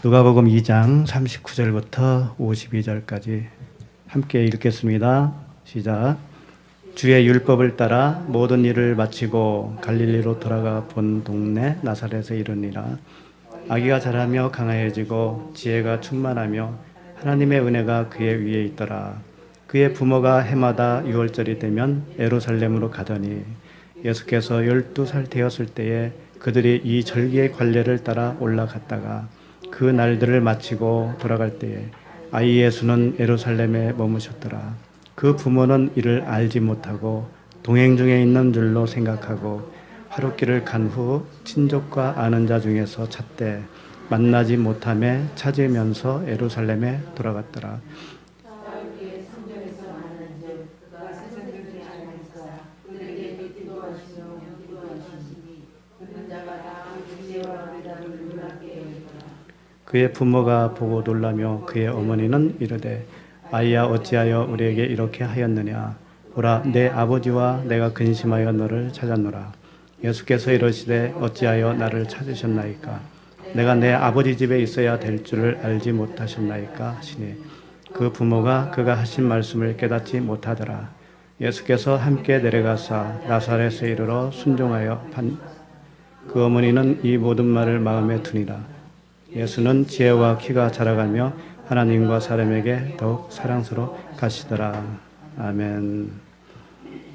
누가복음 2장 39절부터 52절까지 함께 읽겠습니다. 시작. 주의 율법을 따라 모든 일을 마치고 갈릴리로 돌아가 본 동네 나사렛에 이르니라. 아기가 자라며 강하여지고 지혜가 충만하며 하나님의 은혜가 그의 위에 있더라. 그의 부모가 해마다 유월절이 되면 예루살렘으로 가더니 예수께서 12살 되었을 때에 그들이 이 절기의 관례를 따라 올라갔다가 그 날들을 마치고 돌아갈 때에 아이 예수는 예루살렘에 머무셨더라. 그 부모는 이를 알지 못하고 동행 중에 있는 줄로 생각하고 하룻길을 간 후 친족과 아는 자 중에서 찾되 만나지 못하매 찾으면서 예루살렘에 돌아갔더라. 그의 부모가 보고 놀라며 그의 어머니는 이르되 아이야 어찌하여 우리에게 이렇게 하였느냐. 보라 내 아버지와 내가 근심하여 너를 찾았노라. 예수께서 이러시되 어찌하여 나를 찾으셨나이까. 내가 내 아버지 집에 있어야 될 줄을 알지 못하셨나이까 하시니 그 부모가 그가 하신 말씀을 깨닫지 못하더라. 예수께서 함께 내려가사 나사렛에 이르러 순종하여 그 어머니는 이 모든 말을 마음에 두니라. 예수는 지혜와 키가 자라가며 하나님과 사람에게 더욱 사랑스러워 가시더라. 아멘.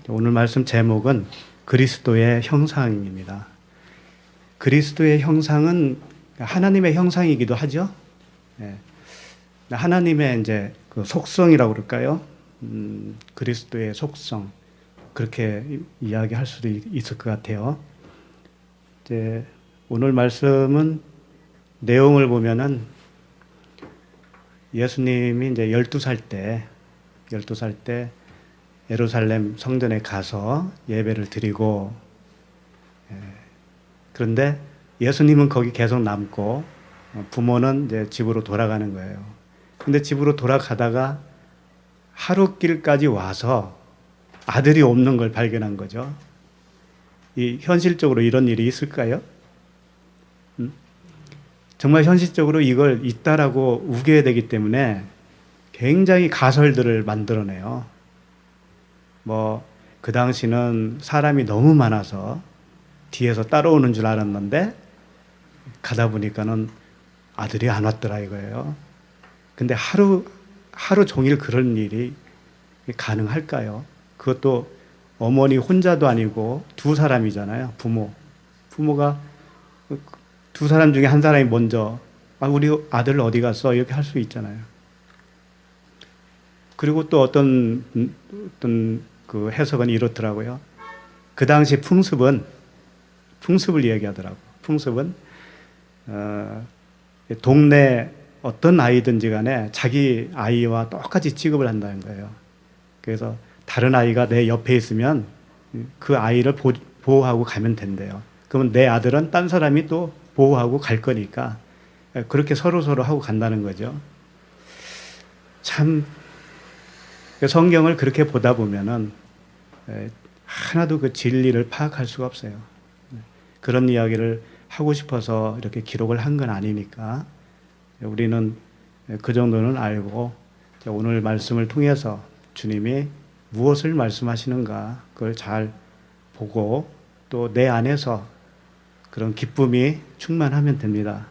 오늘 말씀 제목은 그리스도의 형상입니다. 그리스도의 형상은 하나님의 형상이기도 하죠. 네. 하나님의 이제 그 속성이라고 그럴까요? 그리스도의 속성. 그렇게 이야기할 수도 있을 것 같아요. 이제 오늘 말씀은 내용을 보면은 예수님이 이제 12살 때 예루살렘 성전에 가서 예배를 드리고, 그런데 예수님은 거기 계속 남고 부모는 이제 집으로 돌아가는 거예요. 근데 집으로 돌아가다가 하룻길까지 와서 아들이 없는 걸 발견한 거죠. 현실적으로 이런 일이 있을까요? 정말 현실적으로 이걸 있다라고 우겨야 되기 때문에 굉장히 가설들을 만들어내요. 그 당시는 사람이 너무 많아서 뒤에서 따라오는 줄 알았는데 가다 보니까는 아들이 안 왔더라 이거예요. 근데 하루 종일 그런 일이 가능할까요? 그것도 어머니 혼자도 아니고 두 사람이잖아요. 부모가 두 사람 중에 한 사람이 먼저 우리 아들 어디 갔어? 이렇게 할 수 있잖아요. 그리고 또 어떤 그 해석은 이렇더라고요. 그 당시 풍습을 이야기하더라고. 풍습은 동네 어떤 아이든지 간에 자기 아이와 똑같이 취급을 한다는 거예요. 그래서 다른 아이가 내 옆에 있으면 그 아이를 보호하고 가면 된대요. 그러면 내 아들은 딴 사람이 또 보호하고 갈 거니까 그렇게 서로 하고 간다는 거죠. 참 성경을 그렇게 보다 보면은 하나도 그 진리를 파악할 수가 없어요. 그런 이야기를 하고 싶어서 이렇게 기록을 한 건 아니니까 우리는 그 정도는 알고 오늘 말씀을 통해서 주님이 무엇을 말씀하시는가 그걸 잘 보고 또 내 안에서 그런 기쁨이 충만하면 됩니다.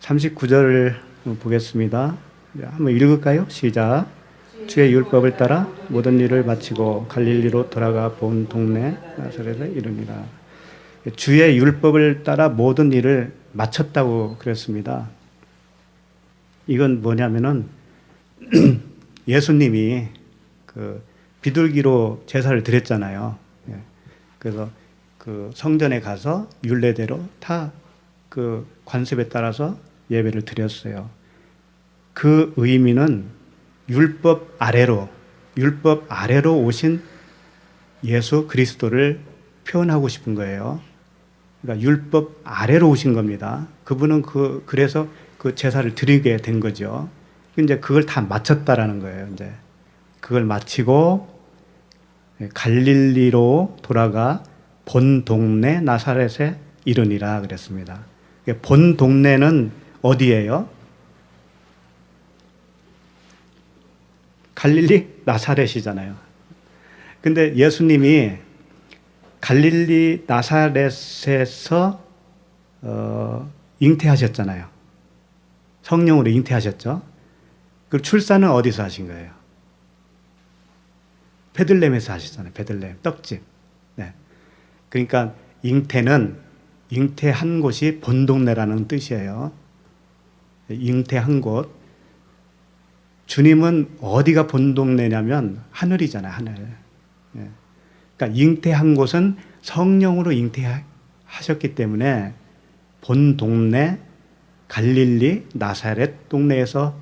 39절을 보겠습니다. 한번 읽을까요? 시작. 주의 율법을 따라 모든 일을 마치고 갈릴리로 돌아가 본 동네 나사렛에 이르니라. 주의 율법을 따라 모든 일을 마쳤다고 그랬습니다. 이건 뭐냐면은 예수님이 그 비둘기로 제사를 드렸잖아요. 그래서 그 성전에 가서 율례대로 다 그 관습에 따라서 예배를 드렸어요. 그 의미는 율법 아래로 오신 예수 그리스도를 표현하고 싶은 거예요. 그러니까 율법 아래로 오신 겁니다. 그분은 그래서 그 제사를 드리게 된 거죠. 이제 그걸 다 마쳤다라는 거예요. 이제 그걸 마치고 갈릴리로 돌아가 본 동네 나사렛에 이르니라 그랬습니다. 본 동네는 어디예요? 갈릴리 나사렛이잖아요. 근데 예수님이 갈릴리 나사렛에서 잉태하셨잖아요. 성령으로 잉태하셨죠. 그 출산은 어디서 하신 거예요? 베들레헴에서 하셨잖아요. 베들레헴 떡집. 네. 그러니까 잉태는 잉태한 곳이 본 동네라는 뜻이에요. 잉태한 곳. 주님은 어디가 본 동네냐면 하늘이잖아요. 하늘. 네. 그러니까 잉태한 곳은 성령으로 잉태하셨기 때문에 본 동네 갈릴리 나사렛 동네에서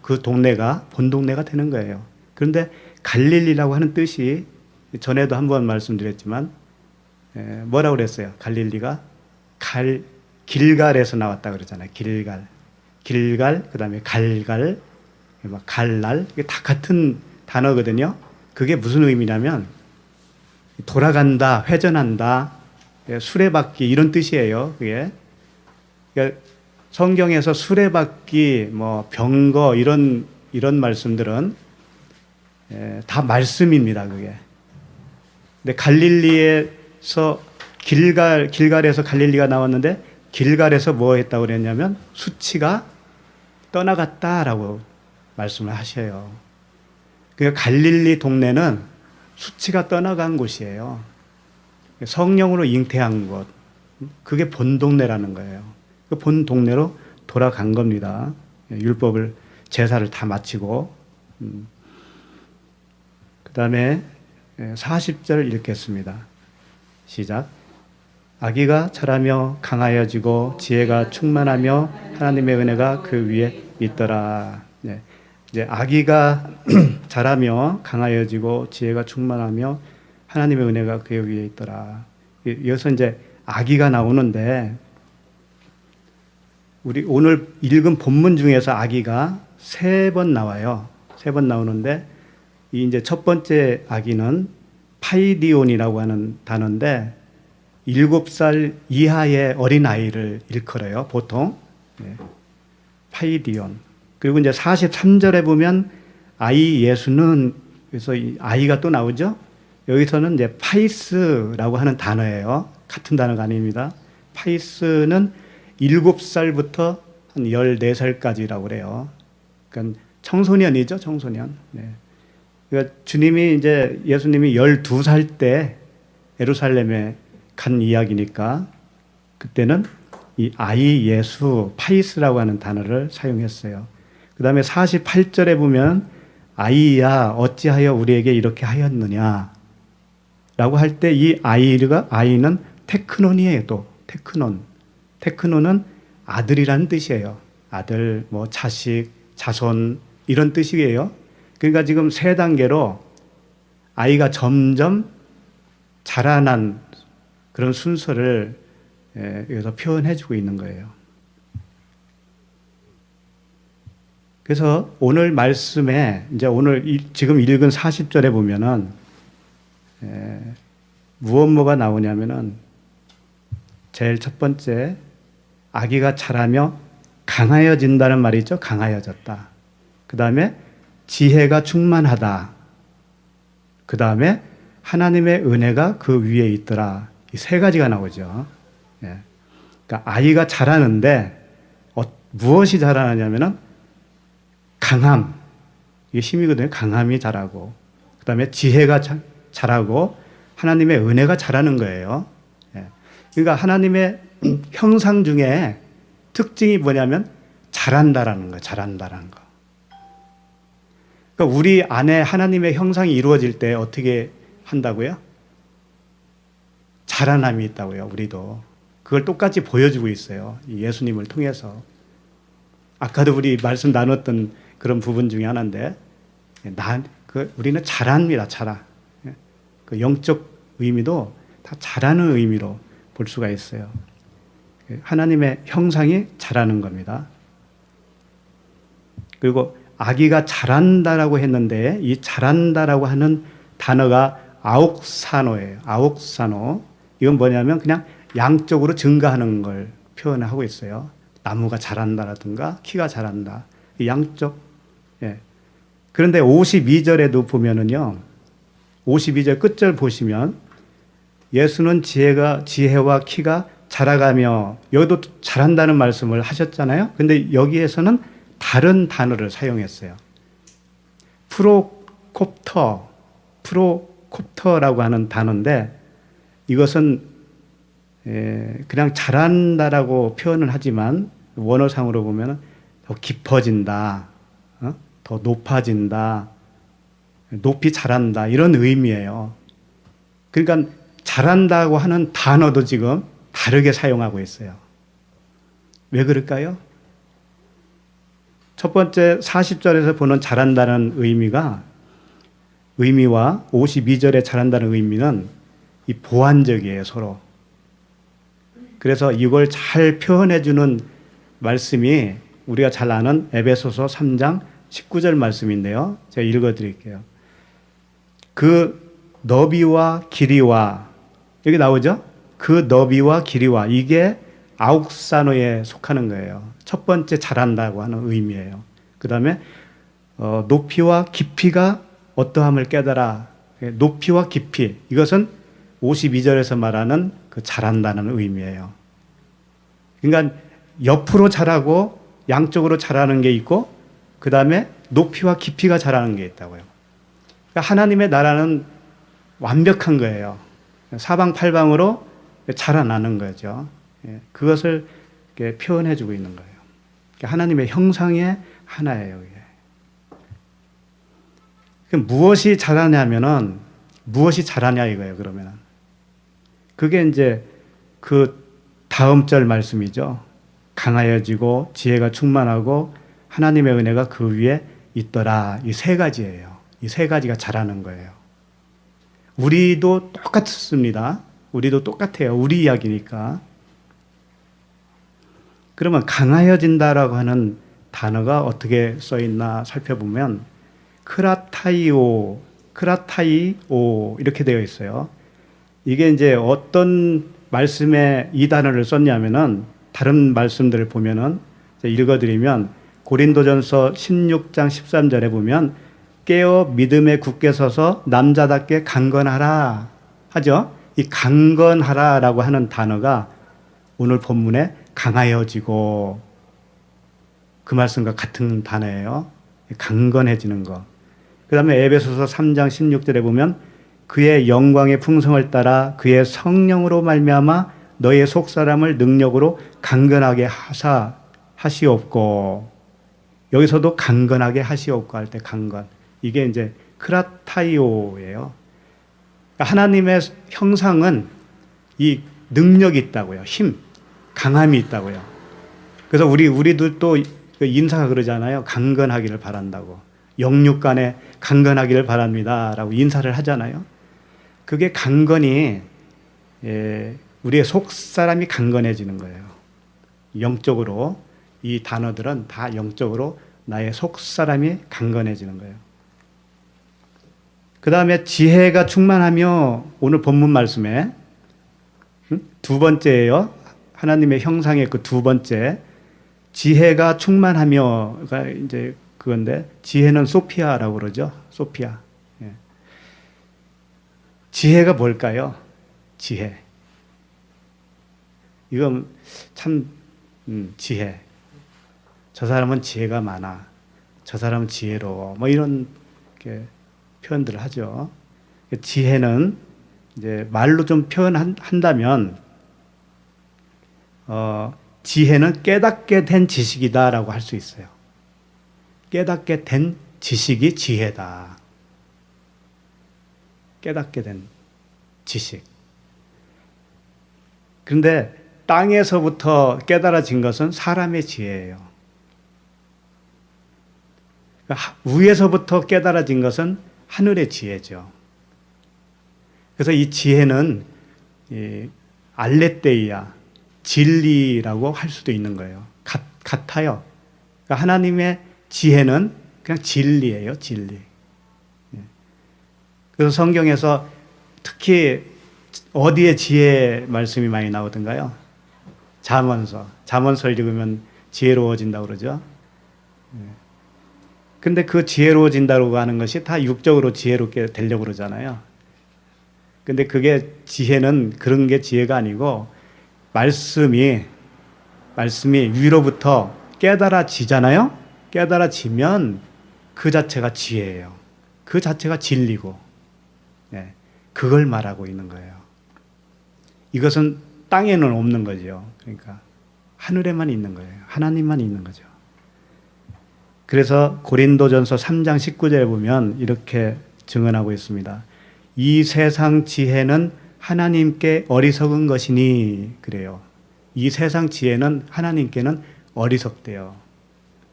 그 동네가 본 동네가 되는 거예요. 그런데 갈릴리라고 하는 뜻이 전에도 한번 말씀드렸지만 뭐라고 그랬어요? 갈릴리가 길갈에서 나왔다 그러잖아요. 길갈, 그다음에 갈갈, 갈날, 이게 다 같은 단어거든요. 그게 무슨 의미냐면 돌아간다, 회전한다, 수레바퀴 이런 뜻이에요. 그게 그러니까 성경에서 수레바퀴, 뭐 병거 이런 말씀들은 다 말씀입니다. 그게. 근데 갈릴리에서 길갈에서 갈릴리가 나왔는데 길갈에서 뭐 했다고 그랬냐면 수치가 떠나갔다라고 말씀을 하셔요. 그러니까 갈릴리 동네는 수치가 떠나간 곳이에요. 성령으로 잉태한 곳. 그게 본 동네라는 거예요. 그 본 동네로 돌아간 겁니다. 율법을 제사를 다 마치고 그 다음에 40절 읽겠습니다. 시작. 아기가 자라며 강하여지고 지혜가 충만하며 하나님의 은혜가 그 위에 있더라. 네. 이제 아기가 자라며 강하여지고 지혜가 충만하며 하나님의 은혜가 그 위에 있더라. 여기서 이제 아기가 나오는데 우리 오늘 읽은 본문 중에서 아기가 3번 나와요. 3번 나오는데 이 이제 첫 번째 아기는 파이디온이라고 하는 단어인데 7살 이하의 어린아이를 일컬어요. 보통. 네. 파이디온. 그리고 이제 43절에 보면 아이 예수는 그래서 이 아이가 또 나오죠. 여기서는 이제 파이스라고 하는 단어예요. 같은 단어가 아닙니다. 파이스는 7살부터 한 14살까지라고 그래요. 그러니까 청소년이죠, 청소년. 네. 그러니까 주님이 이제 예수님이 12살 때 예루살렘에 간 이야기니까 그때는 이 아이 예수 파이스라고 하는 단어를 사용했어요. 그 다음에 48절에 보면 아이야 어찌하여 우리에게 이렇게 하였느냐 라고 할 때 이 아이는 테크논이에요. 또 테크논은 아들이라는 뜻이에요. 아들, 뭐 자식, 자손 이런 뜻이에요. 그러니까 지금 3단계로 아이가 점점 자라난 그런 순서를 여기서 표현해주고 있는 거예요. 그래서 오늘 말씀에 이제 오늘 지금 읽은 40절에 보면은 뭐가 나오냐면은 제일 첫 번째 아기가 자라며 강하여진다는 말이 있죠. 강하여졌다. 그 다음에 지혜가 충만하다. 그 다음에 하나님의 은혜가 그 위에 있더라. 이 3가지가 나오죠. 예. 그러니까 아이가 자라는데 무엇이 자라느냐면은 강함. 이게 힘이거든요. 강함이 자라고. 그 다음에 지혜가 자라고 하나님의 은혜가 자라는 거예요. 예. 그러니까 하나님의 형상 중에 특징이 뭐냐면 자란다라는 거예요. 자란다라는 거. 그러니까 우리 안에 하나님의 형상이 이루어질 때 어떻게 한다고요? 자라남이 있다고요. 우리도. 그걸 똑같이 보여주고 있어요. 예수님을 통해서. 아까도 우리 말씀 나눴던 그런 부분 중에 하나인데 우리는 자랍니다. 자라. 그 영적 의미도 다 자라는 의미로 볼 수가 있어요. 하나님의 형상이 자라는 겁니다. 그리고 아기가 자란다라고 했는데 이 자란다라고 하는 단어가 아옥산호예요. 아옥산호. 이건 뭐냐면 그냥 양적으로 증가하는 걸 표현하고 있어요. 나무가 자란다라든가 키가 자란다. 양적. 예. 그런데 52절에도 보면은요. 52절 끝절 보시면 예수는 지혜와 키가 자라가며, 여기도 자란다는 말씀을 하셨잖아요. 근데 여기에서는 다른 단어를 사용했어요. 프로콥터라고 하는 단어인데, 이것은 그냥 자란다라고 표현을 하지만 원어상으로 보면 더 깊어진다, 더 높아진다, 높이 자란다, 이런 의미예요. 그러니까 자란다고 하는 단어도 지금 다르게 사용하고 있어요. 왜 그럴까요? 첫 번째 40절에서 보는 자란다는 의미와 52절에 자란다는 의미는 이 보완적이에요, 서로. 그래서 이걸 잘 표현해주는 말씀이 우리가 잘 아는 에베소서 3장 19절 말씀인데요. 제가 읽어드릴게요. 그 너비와 길이와, 여기 나오죠? 그 너비와 길이와, 이게 아욱산호에 속하는 거예요. 첫 번째 자란다고 하는 의미예요. 그 다음에 높이와 깊이가 어떠함을 깨달아. 높이와 깊이, 이것은 52절에서 말하는 그 자란다는 의미예요. 그러니까 옆으로 자라고 양쪽으로 자라는 게 있고, 그 다음에 높이와 깊이가 자라는 게 있다고요. 그러니까 하나님의 나라는 완벽한 거예요. 사방팔방으로 자라나는 거죠. 그것을 표현해 주고 있는 거예요. 하나님의 형상의 하나예요. 무엇이 자라냐면은, 무엇이 자라냐 이거예요, 그러면은. 그게 이제 그 다음 절 말씀이죠. 강하여지고 지혜가 충만하고 하나님의 은혜가 그 위에 있더라. 이 세 가지예요. 이 세 가지가 자라는 거예요. 우리도 똑같습니다. 우리도 똑같아요. 우리 이야기니까. 그러면 강하여진다라고 하는 단어가 어떻게 써 있나 살펴보면 크라타이오 이렇게 되어 있어요. 이게 이제 어떤 말씀에 이 단어를 썼냐면은, 다른 말씀들을 보면은, 읽어드리면 고린도전서 16장 13절에 보면 깨어 믿음에 굳게 서서 남자답게 강건하라 하죠. 이 강건하라라고 하는 단어가 오늘 본문에 강하여지고, 그 말씀과 같은 단어예요. 강건해지는 거. 그 다음에 에베소서 3장 16절에 보면 그의 영광의 풍성을 따라 그의 성령으로 말미암아 너의 속사람을 능력으로 강건하게 하시옵고, 여기서도 강건하게 하시옵고 할 때 강건, 이게 이제 크라타이오예요. 하나님의 형상은 이 능력이 있다고요. 힘, 강함이 있다고요. 그래서 우리도 또 인사가 그러잖아요. 강건하기를 바란다고. 영육간에 강건하기를 바랍니다 라고 인사를 하잖아요. 그게 강건이, 우리의 속사람이 강건해지는 거예요. 영적으로. 이 단어들은 다 영적으로 나의 속사람이 강건해지는 거예요. 그 다음에 지혜가 충만하며, 오늘 본문 말씀에 두 번째예요. 하나님의 형상의 그 두 번째, 지혜가 충만하며가 이제 그건데, 지혜는 소피아라고 그러죠. 소피아. 지혜가 뭘까요? 지혜. 이건 참, 지혜. 저 사람은 지혜가 많아. 저 사람은 지혜로워. 뭐 이런 표현들을 하죠. 지혜는 이제 말로 좀 표현한다면, 지혜는 깨닫게 된 지식이다라고 할 수 있어요. 깨닫게 된 지식이 지혜다. 깨닫게 된 지식. 그런데 땅에서부터 깨달아진 것은 사람의 지혜예요. 위에서부터 깨달아진 것은 하늘의 지혜죠. 그래서 이 지혜는 알레테이아, 진리라고 할 수도 있는 거예요. 같아요. 그러니까 하나님의 지혜는 그냥 진리예요, 진리. 그래서 성경에서 특히 어디에 지혜 말씀이 많이 나오던가요? 잠언서. 잠언서를 읽으면 지혜로워진다고 그러죠. 근데 그 지혜로워진다고 하는 것이 다 육적으로 지혜롭게 되려고 그러잖아요. 근데 그게 지혜는 그런 게 지혜가 아니고 말씀이 위로부터 깨달아지잖아요. 깨달아지면 그 자체가 지혜예요. 그 자체가 진리고, 네, 그걸 말하고 있는 거예요. 이것은 땅에는 없는 거죠. 그러니까 하늘에만 있는 거예요. 하나님만 있는 거죠. 그래서 고린도전서 3장 19절에 보면 이렇게 증언하고 있습니다. 이 세상 지혜는 하나님께 어리석은 것이니, 그래요. 이 세상 지혜는 하나님께는 어리석대요.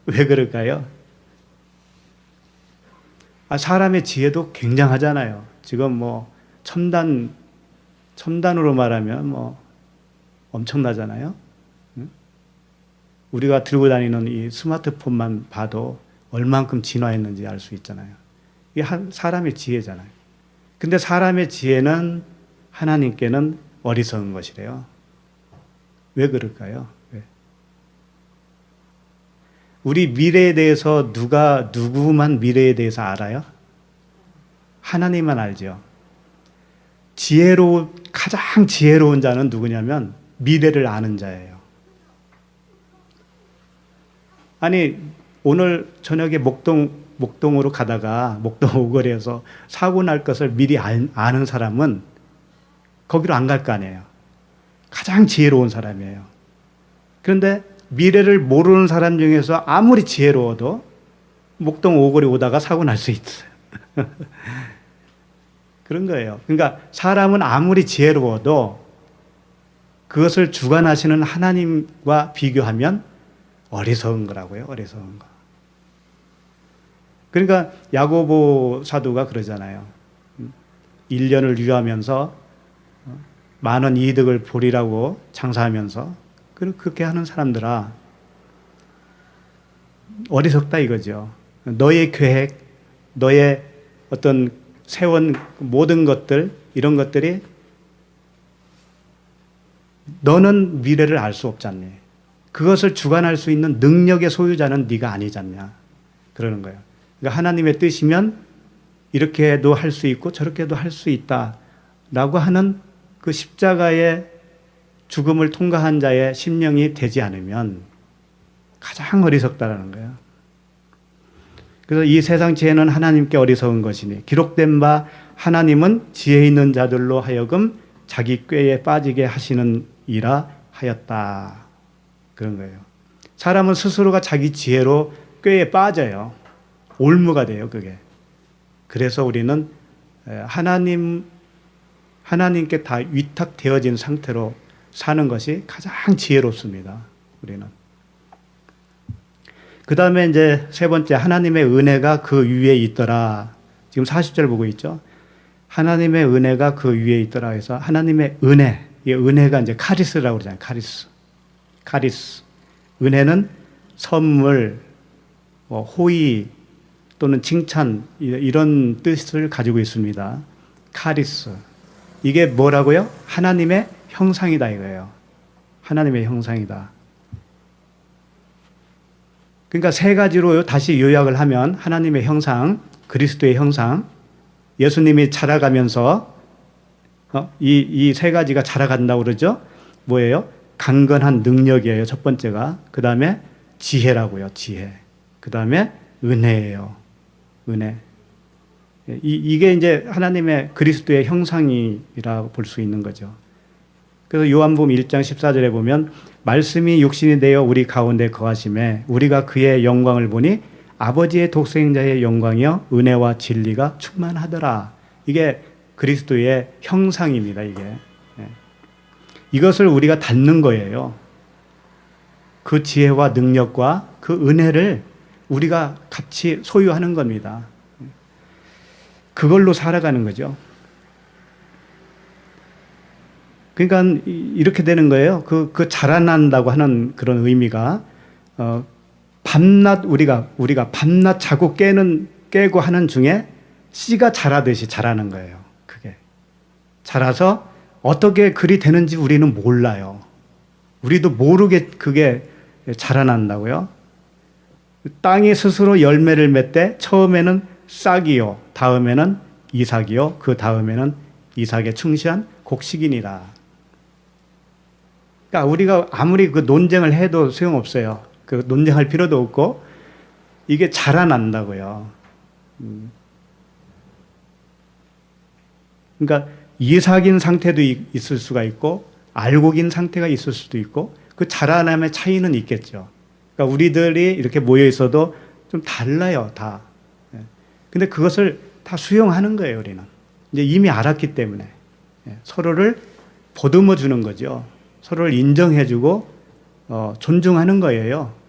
왜 그럴까요? 사람의 지혜도 굉장하잖아요. 지금 뭐 첨단으로 말하면 뭐 엄청나잖아요. 응? 우리가 들고 다니는 이 스마트폰만 봐도 얼만큼 진화했는지 알 수 있잖아요. 이게 사람의 지혜잖아요. 근데 사람의 지혜는 하나님께는 어리석은 것이래요. 왜 그럴까요? 왜? 우리 미래에 대해서 누구만 미래에 대해서 알아요? 하나님만 알죠. 가장 지혜로운 자는 누구냐면 미래를 아는 자예요. 아니, 오늘 저녁에 목동으로 가다가 목동 오거리에서 사고 날 것을 미리 아는 사람은 거기로 안 갈 거 아니에요. 가장 지혜로운 사람이에요. 그런데 미래를 모르는 사람 중에서 아무리 지혜로워도 목동 오거리 오다가 사고 날 수 있어요. 그런 거예요. 그러니까 사람은 아무리 지혜로워도 그것을 주관하시는 하나님과 비교하면 어리석은 거라고요. 어리석은 거. 그러니까 야고보 사도가 그러잖아요. 1년을 유하면서 많은 이득을 보리라고 장사하면서 그렇게 하는 사람들아, 어리석다 이거죠. 너의 계획, 너의 어떤 세운 모든 것들, 이런 것들이 너는 미래를 알 수 없잖니. 그것을 주관할 수 있는 능력의 소유자는 네가 아니잖냐. 그러는 거예요. 그러니까 하나님의 뜻이면 이렇게도 할 수 있고 저렇게도 할 수 있다라고 하는 그 십자가의 죽음을 통과한 자의 심령이 되지 않으면 가장 어리석다라는 거예요. 그래서 이 세상 지혜는 하나님께 어리석은 것이니 기록된 바 하나님은 지혜 있는 자들로 하여금 자기 꾀에 빠지게 하시는 이라 하였다. 그런 거예요. 사람은 스스로가 자기 지혜로 꾀에 빠져요. 올무가 돼요, 그게. 그래서 우리는 하나님께 다 위탁되어진 상태로 사는 것이 가장 지혜롭습니다. 우리는. 그 다음에 이제 세 번째, 하나님의 은혜가 그 위에 있더라. 지금 40절 보고 있죠. 하나님의 은혜가 그 위에 있더라 해서 하나님의 은혜, 이 은혜가 이제 카리스라고 그러잖아요. 카리스. 은혜는 선물, 호의 또는 칭찬 이런 뜻을 가지고 있습니다. 카리스. 이게 뭐라고요? 하나님의 형상이다 이거예요. 하나님의 형상이다. 그러니까 세 가지로 다시 요약을 하면 하나님의 형상, 그리스도의 형상, 예수님이 자라가면서 이 세 가지가 자라간다고 그러죠. 뭐예요? 강건한 능력이에요. 첫 번째가. 그 다음에 지혜라고요. 지혜. 그 다음에 은혜예요. 은혜. 이게 이제 하나님의 그리스도의 형상이라고 볼 수 있는 거죠. 그래서 요한복음 1장 14절에 보면 말씀이 육신이 되어 우리 가운데 거하심에 우리가 그의 영광을 보니 아버지의 독생자의 영광이여 은혜와 진리가 충만하더라. 이게 그리스도의 형상입니다. 이게. 이것을 우리가 닮는 거예요. 그 지혜와 능력과 그 은혜를 우리가 같이 소유하는 겁니다. 그걸로 살아가는 거죠. 그러니까 이렇게 되는 거예요. 그 자라난다고 하는 그런 의미가 밤낮 우리가 밤낮 자고 깨고 하는 중에 씨가 자라듯이 자라는 거예요. 그게 자라서 어떻게 그리 되는지 우리는 몰라요. 우리도 모르게 그게 자라난다고요. 땅이 스스로 열매를 맺되 처음에는 싹이요, 다음에는 이삭이요, 그 다음에는 이삭에 충실한 곡식이니라. 그러니까 우리가 아무리 그 논쟁을 해도 소용없어요. 그 논쟁할 필요도 없고 이게 자라난다고요. 그러니까 이삭인 상태도 있을 수가 있고 알곡인 상태가 있을 수도 있고 그 자라남의 차이는 있겠죠. 그러니까 우리들이 이렇게 모여 있어도 좀 달라요, 다. 근데 그것을 다 수용하는 거예요, 우리는. 이제 이미 알았기 때문에. 서로를 보듬어 주는 거죠. 서로를 인정해 주고 존중하는 거예요.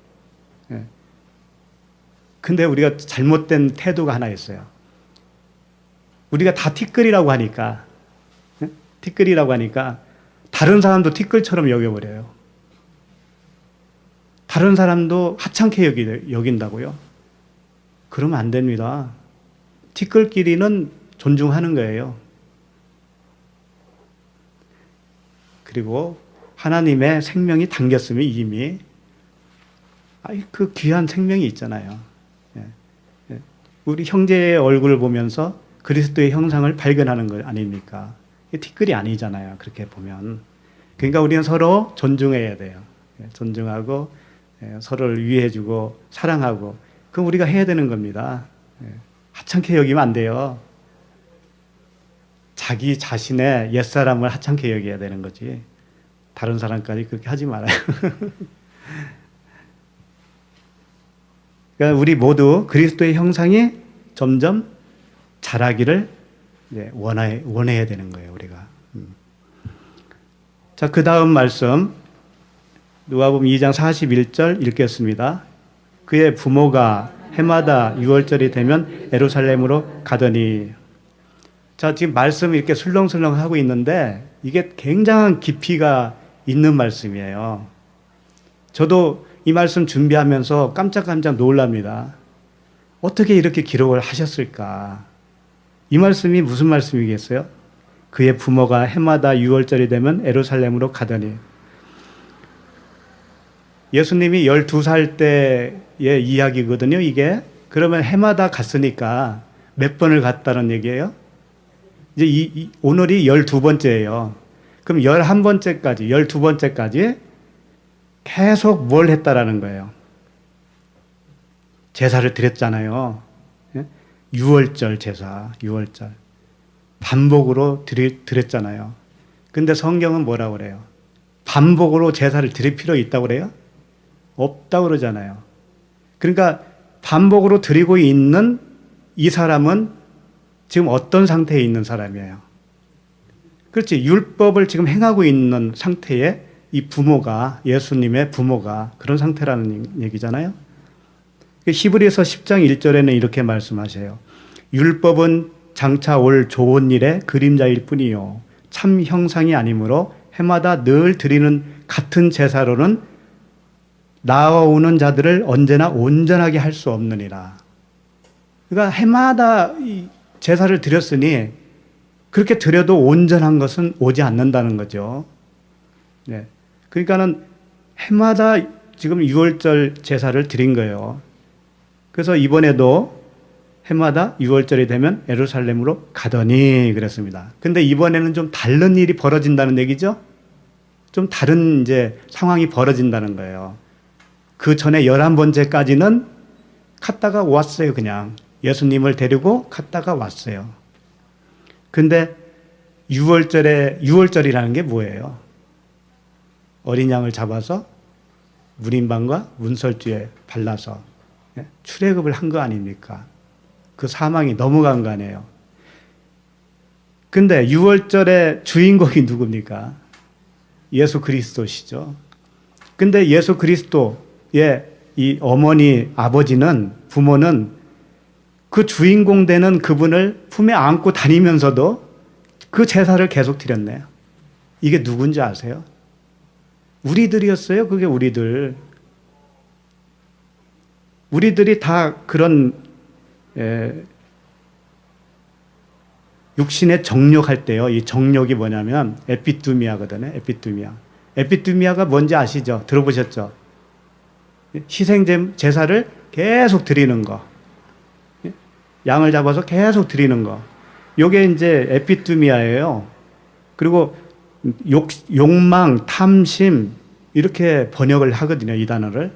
근데 우리가 잘못된 태도가 하나 있어요. 우리가 다 티끌이라고 하니까 다른 사람도 티끌처럼 여겨버려요. 다른 사람도 하찮게 여긴다고요. 그러면 안 됩니다. 티끌끼리는 존중하는 거예요. 그리고 하나님의 생명이 담겼으면 이미 그 귀한 생명이 있잖아요. 우리 형제의 얼굴을 보면서 그리스도의 형상을 발견하는 거 아닙니까? 티끌이 아니잖아요. 그렇게 보면. 그러니까 우리는 서로 존중해야 돼요. 존중하고 서로를 위해주고 사랑하고 그건 우리가 해야 되는 겁니다. 하찮게 여기면 안 돼요. 자기 자신의 옛사람을 하찮게 여겨야 되는 거지. 다른 사람까지 그렇게 하지 말아요. 그러니까 우리 모두 그리스도의 형상이 점점 자라기를 원해야 되는 거예요, 우리가. 자, 그 다음 말씀 누가복음 2장 41절 읽겠습니다. 그의 부모가 해마다 6월절이 되면 예루살렘으로 가더니. 자, 지금 말씀 이렇게 술렁술렁 하고 있는데 이게 굉장한 깊이가 있는 말씀이에요. 저도 이 말씀 준비하면서 깜짝깜짝 놀랍니다. 어떻게 이렇게 기록을 하셨을까? 이 말씀이 무슨 말씀이겠어요? 그의 부모가 해마다 6월절이 되면 예루살렘으로 가더니. 예수님이 12살 때의 이야기거든요, 이게. 그러면 해마다 갔으니까 몇 번을 갔다는 얘기예요? 이제 오늘이 12번째예요. 그럼 11번째까지, 12번째까지 계속 뭘 했다라는 거예요? 제사를 드렸잖아요. 6월절 제사, 6월절. 반복으로 드렸잖아요. 근데 성경은 뭐라고 그래요? 반복으로 제사를 드릴 필요 있다고 그래요? 없다고 그러잖아요. 그러니까 반복으로 드리고 있는 이 사람은 지금 어떤 상태에 있는 사람이에요? 그렇지. 율법을 지금 행하고 있는 상태에 이 부모가, 예수님의 부모가 그런 상태라는 얘기잖아요. 히브리서 10장 1절에는 이렇게 말씀하세요. 율법은 장차 올 좋은 일의 그림자일 뿐이요 참 형상이 아니므로 해마다 늘 드리는 같은 제사로는 나아오는 자들을 언제나 온전하게 할 수 없느니라. 그러니까 해마다 제사를 드렸으니 그렇게 드려도 온전한 것은 오지 않는다는 거죠. 네. 그러니까는 해마다 지금 6월절 제사를 드린 거예요. 그래서 이번에도 해마다 6월절이 되면 예루살렘으로 가더니 그랬습니다. 근데 이번에는 좀 다른 일이 벌어진다는 얘기죠? 좀 다른 이제 상황이 벌어진다는 거예요. 그 전에 11번째까지는 갔다가 왔어요, 그냥. 예수님을 데리고 갔다가 왔어요. 근데 6월절이라는 게 뭐예요? 어린 양을 잡아서 문인방과 문설주에 발라서 출애굽을 한 거 아닙니까? 그 사망이 너무 간간해요. 근데 6월절의 주인공이 누굽니까? 예수 그리스도시죠. 근데 예수 그리스도의 이 어머니, 아버지는, 부모는 그 주인공 되는 그분을 품에 안고 다니면서도 그 제사를 계속 드렸네요. 이게 누군지 아세요? 우리들이었어요. 그게 우리들. 우리들이 다 그런 육신의 정욕할 때요. 이 정욕이 뭐냐면 에피두미아거든요. 에피두미아. 에피두미아가 뭔지 아시죠? 들어보셨죠? 희생 제사를 계속 드리는 거. 양을 잡아서 계속 드리는 거. 요게 이제 에피두미아예요. 그리고 욕망, 탐심 이렇게 번역을 하거든요. 이 단어를.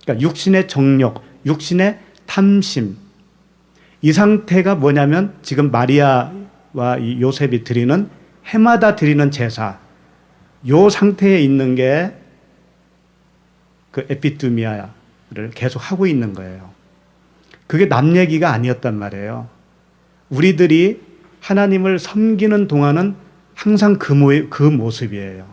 그러니까 육신의 정욕, 육신의 탐심. 이 상태가 뭐냐면 지금 마리아와 이 요셉이 드리는 해마다 드리는 제사. 요 상태에 있는 게 그 에피두미아를 계속 하고 있는 거예요. 그게 남 얘기가 아니었단 말이에요. 우리들이 하나님을 섬기는 동안은 항상 그 모습이에요.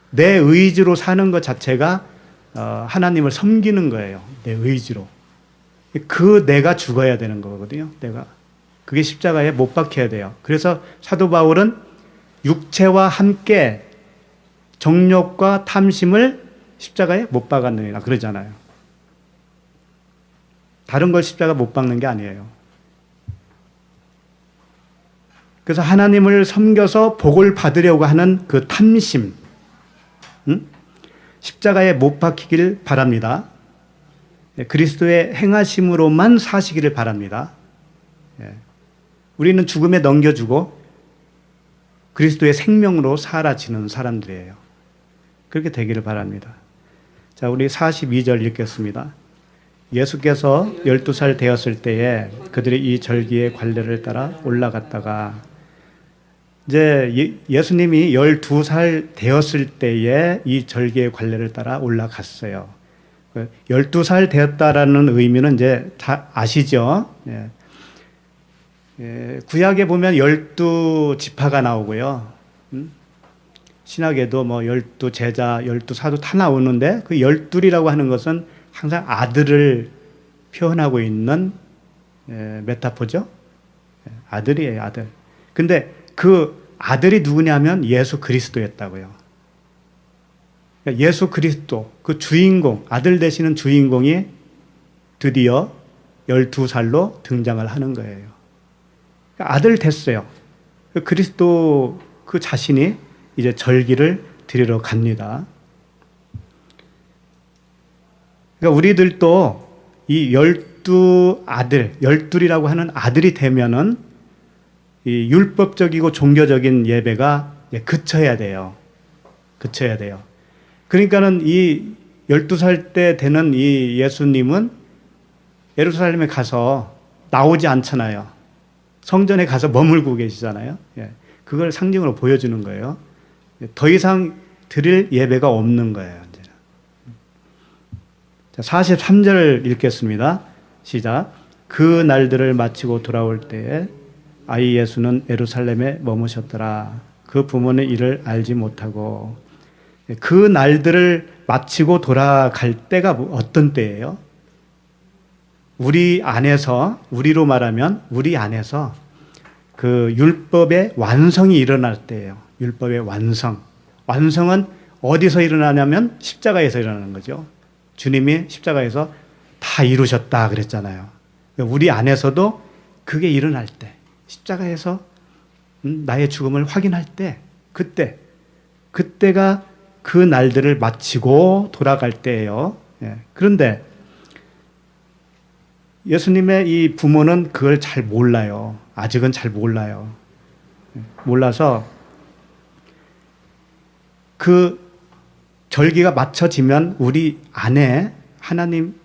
내 의지로 사는 것 자체가 하나님을 섬기는 거예요. 내 의지로. 그 내가 죽어야 되는 거거든요. 내가. 그게 십자가에 못 박혀야 돼요. 그래서 사도 바울은 육체와 함께 정욕과 탐심을 십자가에 못 박았느니라 그러잖아요. 다른 걸 십자가 못 박는 게 아니에요. 그래서 하나님을 섬겨서 복을 받으려고 하는 그 탐심, 십자가에 못 박히길 바랍니다. 그리스도의 행하심으로만 사시기를 바랍니다. 우리는 죽음에 넘겨주고 그리스도의 생명으로 사라지는 사람들이에요. 그렇게 되기를 바랍니다. 자, 우리 42절 읽겠습니다. 예수께서 12살 되었을 때에 그들이 이 절기의 관례를 따라 올라갔다가 이제 예수님이 12살 되었을 때에 이 절기의 관례를 따라 올라갔어요. 12살 되었다라는 의미는 이제 다 아시죠? 구약에 보면 12지파가 나오고요. 신학에도 뭐 12제자, 12사도 다 나오는데 그 12이라고 하는 것은 항상 아들을 표현하고 있는 메타포죠. 아들이에요, 아들. 근데 그 아들이 누구냐면 예수 그리스도였다고요. 그러니까 예수 그리스도, 그 주인공, 아들 되시는 주인공이 드디어 12살로 등장을 하는 거예요. 그러니까 아들 됐어요. 그리스도 그 자신이 이제 절기를 드리러 갑니다. 그러니까 우리들도 이 12이라고 하는 아들이 되면은 이 율법적이고 종교적인 예배가 그쳐야 돼요. 그쳐야 돼요. 그러니까는 이 12살 때 되는 이 예수님은 예루살렘에 가서 나오지 않잖아요. 성전에 가서 머물고 계시잖아요. 그걸 상징으로 보여주는 거예요. 더 이상 드릴 예배가 없는 거예요. 자, 43절 읽겠습니다. 시작. 그 날들을 마치고 돌아올 때에 아이 예수는 예루살렘에 머무셨더라. 그 부모는 이를 알지 못하고. 그 날들을 마치고 돌아갈 때가 어떤 때예요? 우리 안에서, 우리로 말하면 우리 안에서 그 율법의 완성이 일어날 때예요. 율법의 완성. 완성은 어디서 일어나냐면 십자가에서 일어나는 거죠. 주님이 십자가에서 다 이루셨다 그랬잖아요. 우리 안에서도 그게 일어날 때, 십자가에서 나의 죽음을 확인할 때, 그때가 그 날들을 마치고 돌아갈 때예요. 그런데 예수님의 이 부모는 그걸 잘 몰라요. 아직은 잘 몰라요. 몰라서 그 절기가 맞춰지면 우리 안에 하나님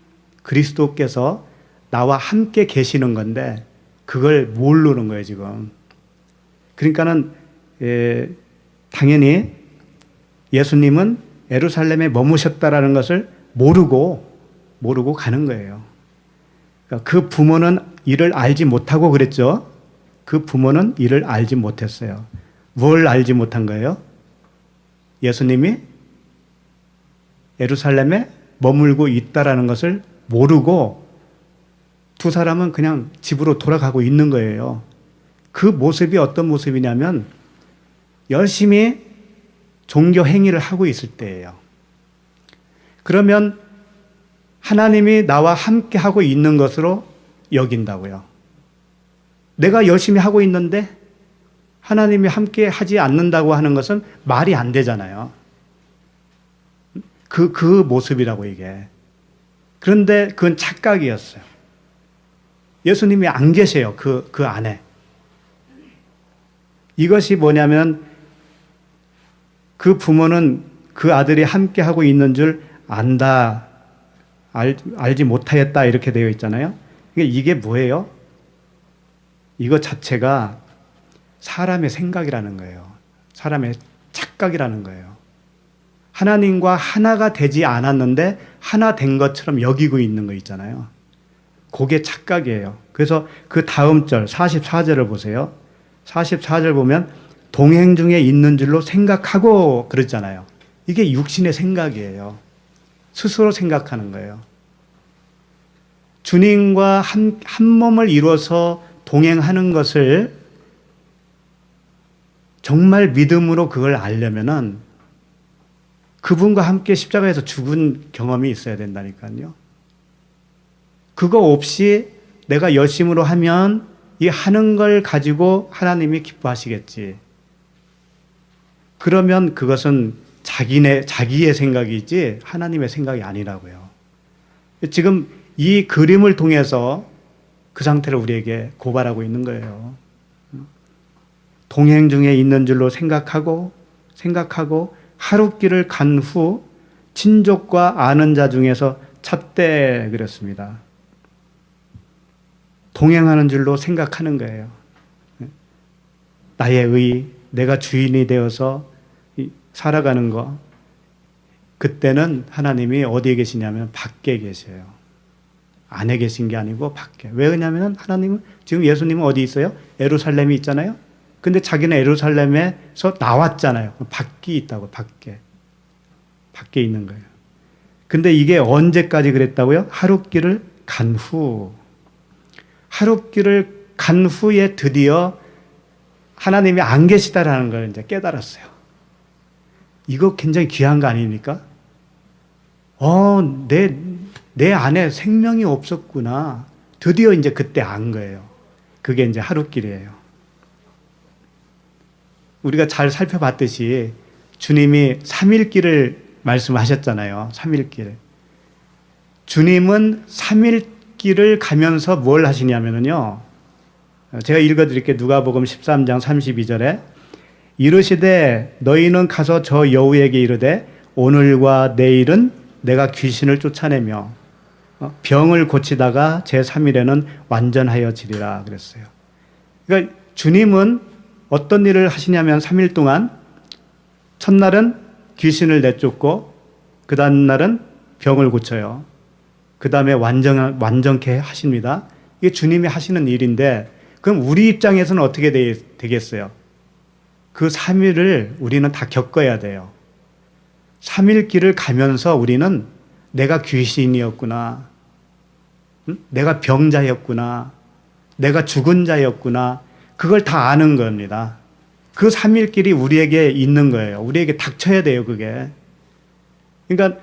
그리스도께서 나와 함께 계시는 건데 그걸 모르는 거예요, 지금. 그러니까는 당연히 예수님은 예루살렘에 머무셨다라는 것을 모르고 가는 거예요. 그러니까 그 부모는 이를 알지 못하고 그랬죠. 그 부모는 이를 알지 못했어요. 뭘 알지 못한 거예요? 예수님이 예루살렘에 머물고 있다라는 것을 모르고 두 사람은 그냥 집으로 돌아가고 있는 거예요. 그 모습이 어떤 모습이냐면 열심히 종교 행위를 하고 있을 때예요. 그러면 하나님이 나와 함께 하고 있는 것으로 여긴다고요. 내가 열심히 하고 있는데 하나님이 함께 하지 않는다고 하는 것은 말이 안 되잖아요. 그 모습이라고 이게. 그런데 그건 착각이었어요. 예수님이 안 계세요. 그 안에. 이것이 뭐냐면 그 부모는 그 아들이 함께 하고 있는 줄 안다. 알지 못하였다. 이렇게 되어 있잖아요. 이게 뭐예요? 이것 자체가 사람의 생각이라는 거예요. 사람의 착각이라는 거예요. 하나님과 하나가 되지 않았는데 하나 된 것처럼 여기고 있는 거 있잖아요. 그게 착각이에요. 그래서 그 다음 절 44절을 보세요. 44절 보면 동행 중에 있는 줄로 생각하고 그랬잖아요. 이게 육신의 생각이에요. 스스로 생각하는 거예요. 주님과 한 몸을 이루어서 동행하는 것을 정말 믿음으로 그걸 알려면은 그분과 함께 십자가에서 죽은 경험이 있어야 된다니까요. 그거 없이 내가 열심으로 하면 이 하는 걸 가지고 하나님이 기뻐하시겠지. 그러면 그것은 자기의 생각이지 하나님의 생각이 아니라고요. 지금 이 그림을 통해서 그 상태를 우리에게 고발하고 있는 거예요. 동행 중에 있는 줄로 생각하고 하룻길을 간 후 친족과 아는 자 중에서 찾되 그랬습니다. 동행하는 줄로 생각하는 거예요. 나의 의, 내가 주인이 되어서 살아가는 거. 그때는 하나님이 어디에 계시냐면 밖에 계세요. 안에 계신 게 아니고 밖에. 왜 그러냐면 하나님은 지금 예수님은 어디 있어요? 예루살렘이 있잖아요. 근데 자기는 예루살렘에서 나왔잖아요. 밖에 있다고, 밖에. 밖에 있는 거예요. 근데 이게 언제까지 그랬다고요? 하룻길을 간 후. 하룻길을 간 후에 드디어 하나님이 안 계시다라는 걸 이제 깨달았어요. 이거 굉장히 귀한 거 아닙니까? 내 안에 생명이 없었구나. 드디어 이제 그때 안 거예요. 그게 이제 하룻길이에요. 우리가 잘 살펴봤듯이 주님이 3일길을 말씀하셨잖아요. 3일길. 주님은 3일길을 가면서 뭘 하시냐면요. 제가 읽어드릴게요. 누가복음 13장 32절에 이르시되 너희는 가서 저 여우에게 이르되 오늘과 내일은 내가 귀신을 쫓아내며 병을 고치다가 제3일에는 완전하여지리라 그랬어요. 그러니까 주님은 어떤 일을 하시냐면 3일 동안 첫날은 귀신을 내쫓고 그 다음 날은 병을 고쳐요. 그 다음에 완전케 하십니다. 이게 주님이 하시는 일인데 그럼 우리 입장에서는 어떻게 되겠어요? 그 3일을 우리는 다 겪어야 돼요. 3일 길을 가면서 우리는 내가 귀신이었구나. 내가 병자였구나. 내가 죽은 자였구나. 그걸 다 아는 겁니다. 그 3일 길이 우리에게 있는 거예요. 우리에게 닥쳐야 돼요, 그게. 그러니까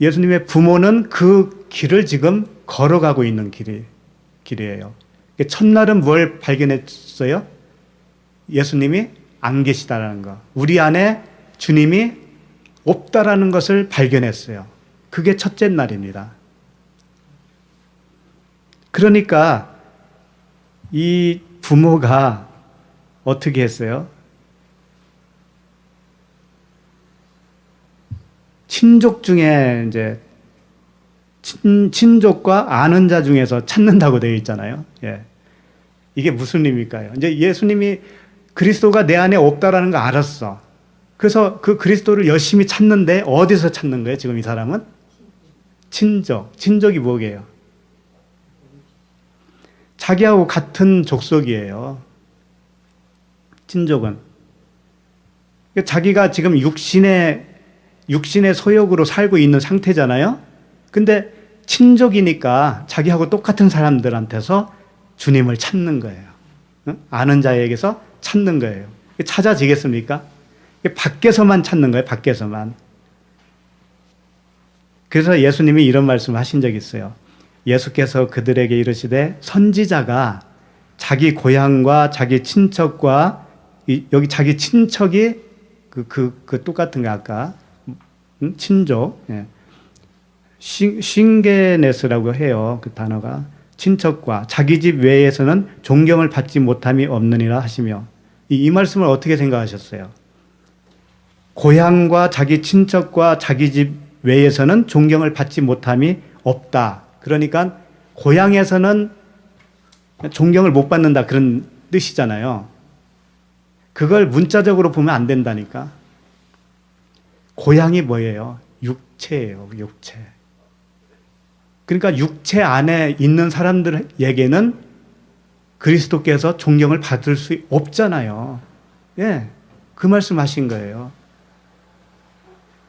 예수님의 부모는 그 길을 지금 걸어가고 있는 길이에요. 첫날은 뭘 발견했어요? 예수님이 안 계시다라는 거. 우리 안에 주님이 없다라는 것을 발견했어요. 그게 첫째 날입니다. 그러니까 이 부모가 어떻게 했어요? 친족 중에 이제 친족과 아는 자 중에서 찾는다고 되어 있잖아요. 예. 이게 무슨 의미일까요? 이제 예수님이 그리스도가 내 안에 없다라는 거 알았어. 그래서 그 그리스도를 열심히 찾는데 어디서 찾는 거예요? 지금 이 사람은? 친족. 친족이 뭐게요? 자기하고 같은 족속이에요. 친족은. 자기가 지금 육신의 소욕으로 살고 있는 상태잖아요. 근데 친족이니까 자기하고 똑같은 사람들한테서 주님을 찾는 거예요. 아는 자에게서 찾는 거예요. 찾아지겠습니까? 밖에서만 찾는 거예요. 밖에서만. 그래서 예수님이 이런 말씀을 하신 적이 있어요. 예수께서 그들에게 이르시되 선지자가 자기 고향과 자기 친척과 여기 자기 친척이 똑같은 거 아까 친족 싱게네스라고 해요. 그 단어가 친척과 자기 집 외에서는 존경을 받지 못함이 없느니라 하시며 이 말씀을 어떻게 생각하셨어요? 고향과 자기 친척과 자기 집 외에서는 존경을 받지 못함이 없다. 그러니까 고향에서는 존경을 못 받는다 그런 뜻이잖아요. 그걸 문자적으로 보면 안 된다니까. 고향이 뭐예요? 육체예요. 육체. 그러니까 육체 안에 있는 사람들에게는 그리스도께서 존경을 받을 수 없잖아요. 예, 그 말씀하신 거예요.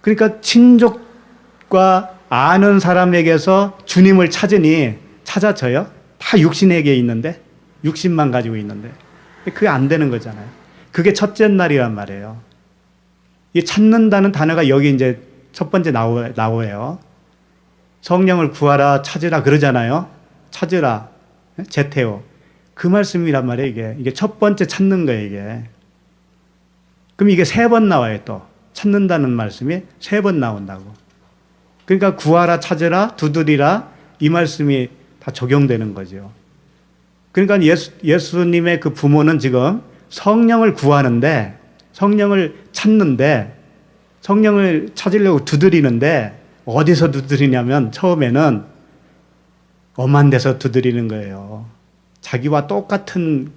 그러니까 친족과 아는 사람에게서 주님을 찾아져요? 다 육신에게 있는데, 육신만 가지고 있는데. 그게 안 되는 거잖아요. 그게 첫째 날이란 말이에요. 이 찾는다는 단어가 여기 이제 첫 번째 나와요. 성령을 구하라, 찾으라 그러잖아요. 찾으라, 제테오. 그 말씀이란 말이에요, 이게 첫 번째 찾는 거예요, 이게. 그럼 이게 3번 나와요, 또. 찾는다는 말씀이 3번 나온다고. 그러니까 구하라, 찾으라, 두드리라, 이 말씀이 다 적용되는 거죠. 그러니까 예수님의 그 부모는 지금 성령을 구하는데, 성령을 찾는데, 성령을 찾으려고 두드리는데, 어디서 두드리냐면 처음에는 엄한 데서 두드리는 거예요. 자기와 똑같은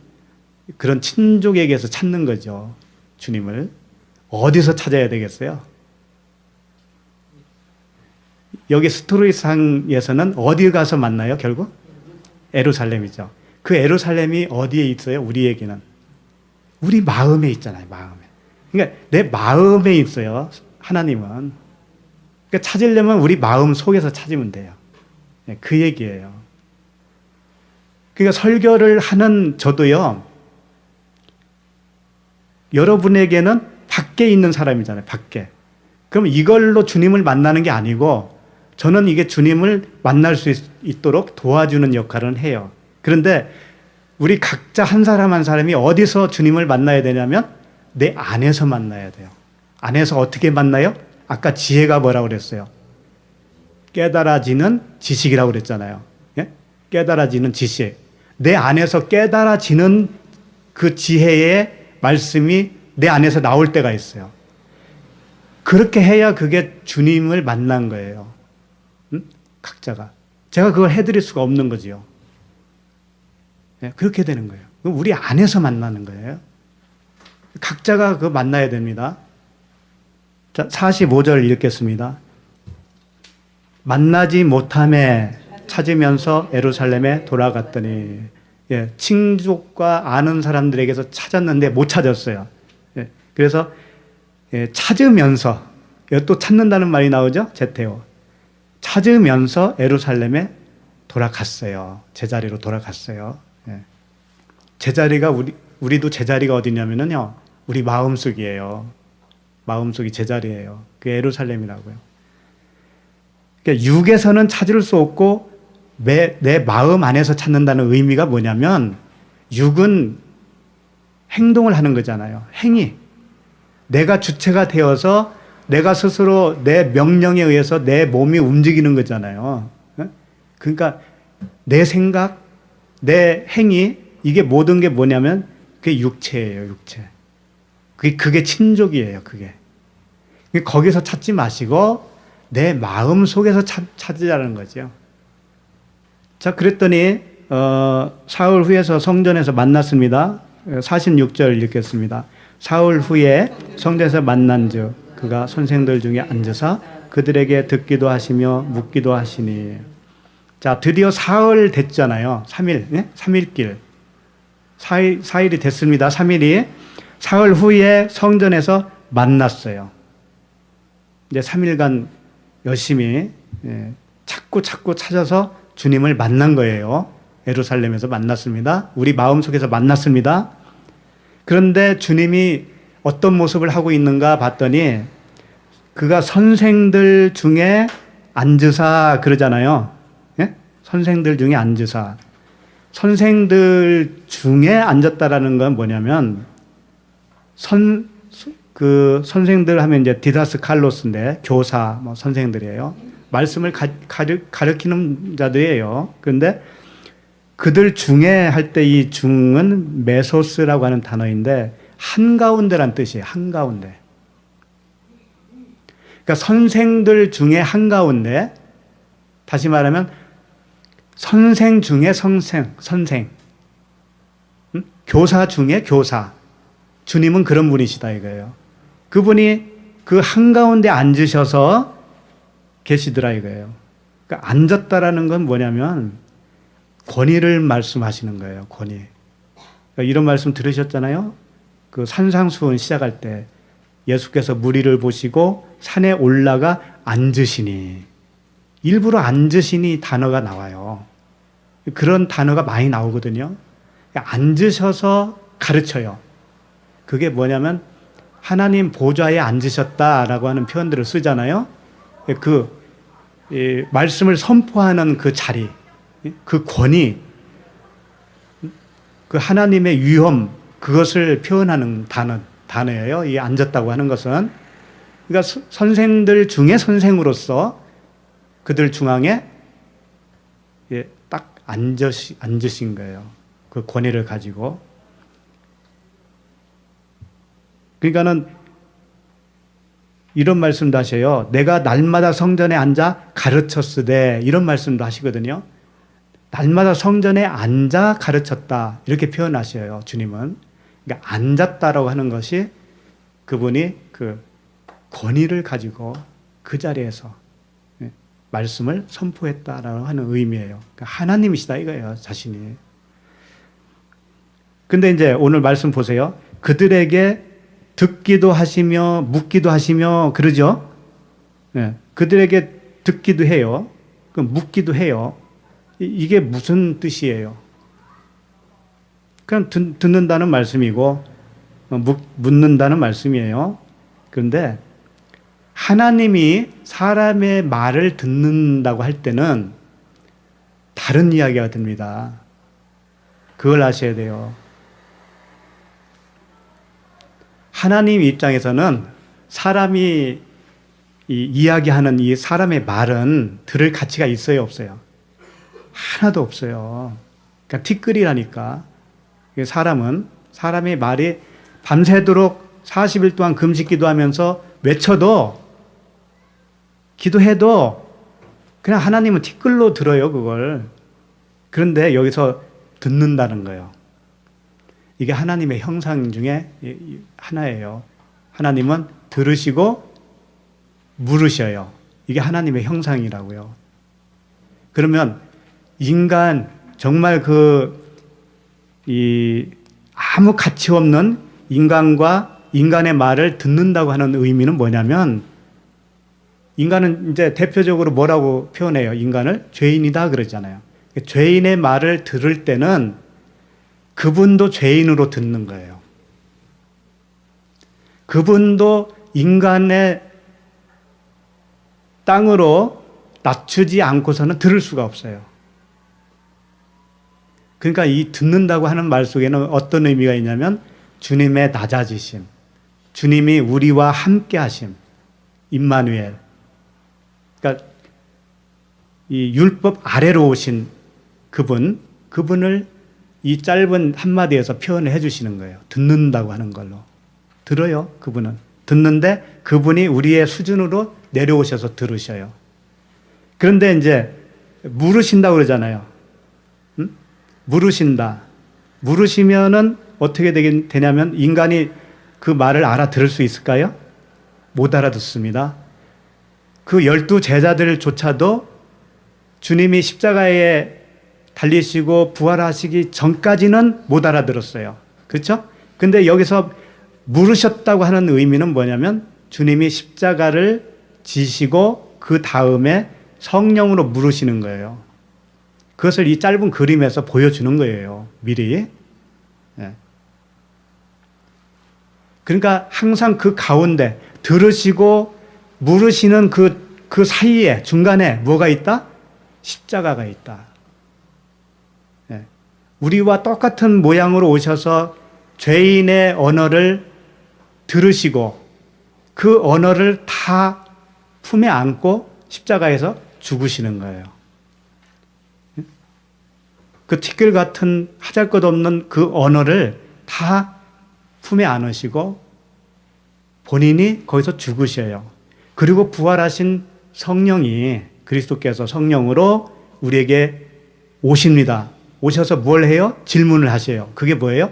그런 친족에게서 찾는 거죠. 주님을. 어디서 찾아야 되겠어요? 여기 스토리상에서는 어디 가서 만나요, 결국? 예루살렘이죠. 그 예루살렘이 어디에 있어요? 우리에게는. 우리 마음에 있잖아요, 마음에. 그러니까 내 마음에 있어요, 하나님은. 그러니까 찾으려면 우리 마음 속에서 찾으면 돼요. 그 얘기예요. 그러니까 설교를 하는 저도요, 여러분에게는 밖에 있는 사람이잖아요, 밖에. 그럼 이걸로 주님을 만나는 게 아니고, 저는 이게 주님을 만날 수 있도록 도와주는 역할을 해요. 그런데 우리 각자 한 사람 한 사람이 어디서 주님을 만나야 되냐면, 내 안에서 만나야 돼요. 안에서 어떻게 만나요? 아까 지혜가 뭐라고 그랬어요? 깨달아지는 지식이라고 그랬잖아요. 예? 깨달아지는 지식. 내 안에서 깨달아지는 그 지혜의 말씀이 내 안에서 나올 때가 있어요. 그렇게 해야 그게 주님을 만난 거예요. 각자가. 제가 그걸 해드릴 수가 없는 거지요. 예, 그렇게 되는 거예요. 우리 안에서 만나는 거예요. 각자가 그거 만나야 됩니다. 자, 45절 읽겠습니다. 만나지 못함에 찾으면서 예루살렘에 돌아갔더니, 예, 친족과 아는 사람들에게서 찾았는데 못 찾았어요. 예, 그래서 예, 찾으면서, 또 찾는다는 말이 나오죠? 제테오. 찾으면서 예루살렘에 돌아갔어요. 제자리로 돌아갔어요. 예. 제자리가 우리도 제자리가 어디냐면요, 우리 마음속이에요. 마음속이 제자리예요. 그게 예루살렘이라고요. 그러니까 육에서는 찾을 수 없고 내 마음 안에서 찾는다는 의미가 뭐냐면, 육은 행동을 하는 거잖아요. 행위. 내가 주체가 되어서 내가 스스로 내 명령에 의해서 내 몸이 움직이는 거잖아요. 그러니까 내 생각, 내 행위, 이게 모든 게 뭐냐면 그게 육체예요, 육체. 그게 친족이에요, 그게. 거기서 찾지 마시고 내 마음 속에서 찾으라는 거죠. 자, 그랬더니 사흘 후에서 성전에서 만났습니다. 46절 읽겠습니다. 사흘 후에 성전에서 만난즉 그가 선생들 중에 앉으사 그들에게 듣기도 하시며 묻기도 하시니. 자, 드디어 사흘 됐잖아요. 3일, 네? 3일길. 4일이 됐습니다. 3일이. 사흘 후에 성전에서 만났어요. 이제 3일간 열심히 찾고 찾아서 주님을 만난 거예요. 예루살렘에서 만났습니다. 우리 마음속에서 만났습니다. 그런데 주님이 어떤 모습을 하고 있는가 봤더니 그가 선생들 중에 앉으사 그러잖아요. 예? 선생들 중에 앉으사. 선생들 중에 앉았다라는 건 뭐냐면 선생들 하면 이제 디다스 칼로스인데 교사 뭐 선생들이에요. 말씀을 가르치는 자들이에요. 그런데 그들 중에 할 때 이 중은 메소스라고 하는 단어인데 한가운데란 뜻이에요. 한가운데. 그러니까 선생들 중에 한가운데, 다시 말하면 선생 중에 선생. 교사 중에 교사. 주님은 그런 분이시다 이거예요. 그분이 그 한가운데 앉으셔서 계시더라 이거예요. 그러니까 앉았다라는 건 뭐냐면 권위를 말씀하시는 거예요. 권위. 그러니까 이런 말씀 들으셨잖아요. 그 산상수훈 시작할 때 예수께서 무리를 보시고 산에 올라가 앉으시니, 일부러 앉으시니 단어가 나와요. 그런 단어가 많이 나오거든요. 그러니까 앉으셔서 가르쳐요. 그게 뭐냐면 하나님 보좌에 앉으셨다라고 하는 표현들을 쓰잖아요. 말씀을 선포하는 그 자리, 그 권위, 그 하나님의 위엄, 그것을 표현하는 단어예요. 이 앉았다고 하는 것은. 그러니까 선생들 중에 선생으로서 그들 중앙에 딱 앉으신 거예요. 그 권위를 가지고. 그러니까는 이런 말씀도 하셔요. 내가 날마다 성전에 앉아 가르쳤으되, 이런 말씀도 하시거든요. 날마다 성전에 앉아 가르쳤다, 이렇게 표현하셔요. 주님은. 그러니까 앉았다라고 하는 것이 그분이 그 권위를 가지고 그 자리에서 말씀을 선포했다라고 하는 의미예요. 그러니까 하나님이시다 이거예요, 자신이. 근데 이제 오늘 말씀 보세요. 그들에게 듣기도 하시며 묻기도 하시며 그러죠. 그들에게 듣기도 해요. 묻기도 해요. 이게 무슨 뜻이에요? 그냥 듣는다는 말씀이고 묻는다는 말씀이에요. 그런데 하나님이 사람의 말을 듣는다고 할 때는 다른 이야기가 됩니다. 그걸 아셔야 돼요. 하나님 입장에서는 사람이 이야기하는 이 사람의 말은 들을 가치가 있어요, 없어요? 하나도 없어요. 그러니까 티끌이라니까. 사람의 말이 밤새도록 40일 동안 금식 기도하면서 외쳐도, 기도해도 그냥 하나님은 티끌로 들어요, 그걸. 그런데 여기서 듣는다는 거예요. 이게 하나님의 형상 중에 하나예요. 하나님은 들으시고 물으셔요. 이게 하나님의 형상이라고요. 그러면 인간, 정말 아무 가치 없는 인간과 인간의 말을 듣는다고 하는 의미는 뭐냐면, 인간은 이제 대표적으로 뭐라고 표현해요? 인간을 죄인이다 그러잖아요. 죄인의 말을 들을 때는 그분도 죄인으로 듣는 거예요. 그분도 인간의 땅으로 낮추지 않고서는 들을 수가 없어요. 그러니까 이 듣는다고 하는 말 속에는 어떤 의미가 있냐면 주님의 낮아지심, 주님이 우리와 함께 하심, 임마누엘. 그러니까 이 율법 아래로 오신 그분을 이 짧은 한마디에서 표현을 해주시는 거예요. 듣는다고 하는 걸로. 들어요, 그분은. 듣는데 그분이 우리의 수준으로 내려오셔서 들으셔요. 그런데 이제 물으신다고 그러잖아요. 물으신다. 물으시면은 어떻게 되냐면 인간이 그 말을 알아들을 수 있을까요? 못 알아듣습니다. 그 12 제자들조차도 주님이 십자가에 달리시고 부활하시기 전까지는 못 알아들었어요. 그렇죠? 근데 여기서 물으셨다고 하는 의미는 뭐냐면 주님이 십자가를 지시고 그 다음에 성령으로 물으시는 거예요. 그것을 이 짧은 그림에서 보여주는 거예요, 미리. 그러니까 항상 그 가운데 들으시고 물으시는 그 그 사이에 중간에 뭐가 있다? 십자가가 있다. 예. 우리와 똑같은 모양으로 오셔서 죄인의 언어를 들으시고 그 언어를 다 품에 안고 십자가에서 죽으시는 거예요. 그 티끌 같은 하잘것없는 그 언어를 다 품에 안으시고 본인이 거기서 죽으셔요. 그리고 부활하신 성령이 그리스도께서 성령으로 우리에게 오십니다. 오셔서 뭘 해요? 질문을 하셔요. 그게 뭐예요?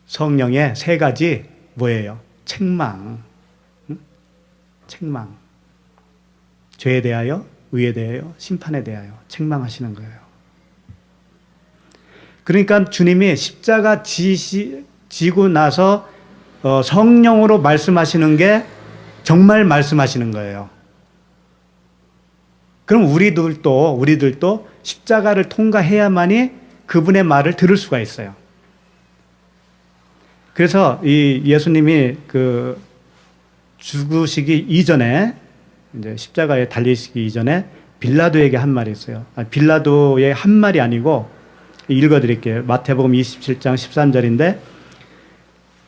성령의 세 가지 뭐예요? 책망. 책망. 죄에 대하여, 의에 대하여, 심판에 대하여 책망하시는 거예요. 그러니까 주님이 십자가 지고 나서 성령으로 말씀하시는 게 정말 말씀하시는 거예요. 그럼 우리들도 십자가를 통과해야만이 그분의 말을 들을 수가 있어요. 그래서 이 예수님이 그 죽으시기 이전에, 이제 십자가에 달리시기 이전에 빌라도에게 한 말이 있어요. 빌라도의 한 말이 아니고 읽어드릴게요. 마태복음 27장 13절인데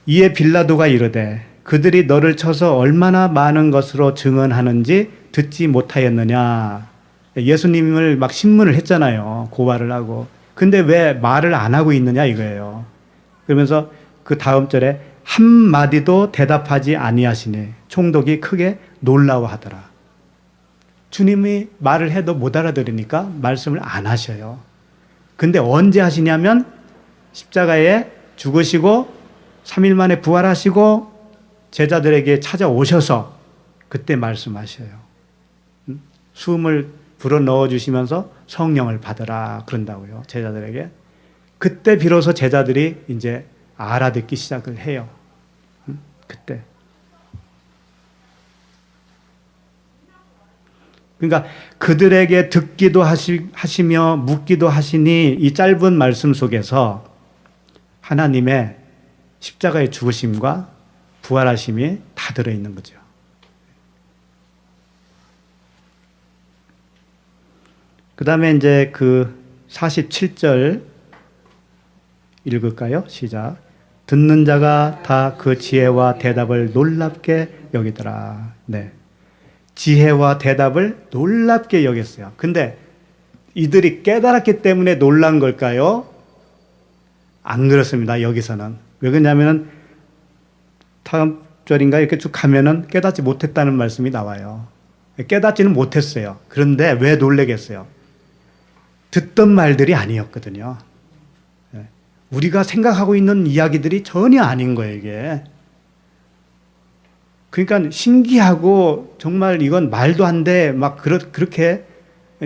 이에 빌라도가 이르되 그들이 너를 쳐서 얼마나 많은 것으로 증언하는지 듣지 못하였느냐. 예수님을 막 신문을 했잖아요. 고발을 하고. 근데 왜 말을 안 하고 있느냐 이거예요. 그러면서 그 다음 절에 한마디도 대답하지 아니하시니 총독이 크게 놀라워하더라. 주님이 말을 해도 못 알아들으니까 말씀을 안 하셔요. 근데 언제 하시냐면 십자가에 죽으시고 3일 만에 부활하시고 제자들에게 찾아오셔서 그때 말씀하셔요. 숨을 불어넣어 주시면서 성령을 받으라 그런다고요. 제자들에게. 그때 비로소 제자들이 이제 알아듣기 시작을 해요. 그때. 그러니까 그들에게 듣기도 하시며 묻기도 하시니 이 짧은 말씀 속에서 하나님의 십자가의 죽으심과 부활하심이 다 들어있는 거죠. 그 다음에 이제 그 47절 읽을까요? 시작. 듣는 자가 다 그 지혜와 대답을 놀랍게 여기더라. 네. 지혜와 대답을 놀랍게 여겼어요. 근데 이들이 깨달았기 때문에 놀란 걸까요? 안 그렇습니다. 여기서는. 왜 그러냐면 다음 절인가 이렇게 쭉 가면은 깨닫지 못했다는 말씀이 나와요. 깨닫지는 못했어요. 그런데 왜 놀래겠어요? 듣던 말들이 아니었거든요. 우리가 생각하고 있는 이야기들이 전혀 아닌 거예요, 이게. 그러니까 신기하고 정말 이건 말도 안 돼. 막 그렇게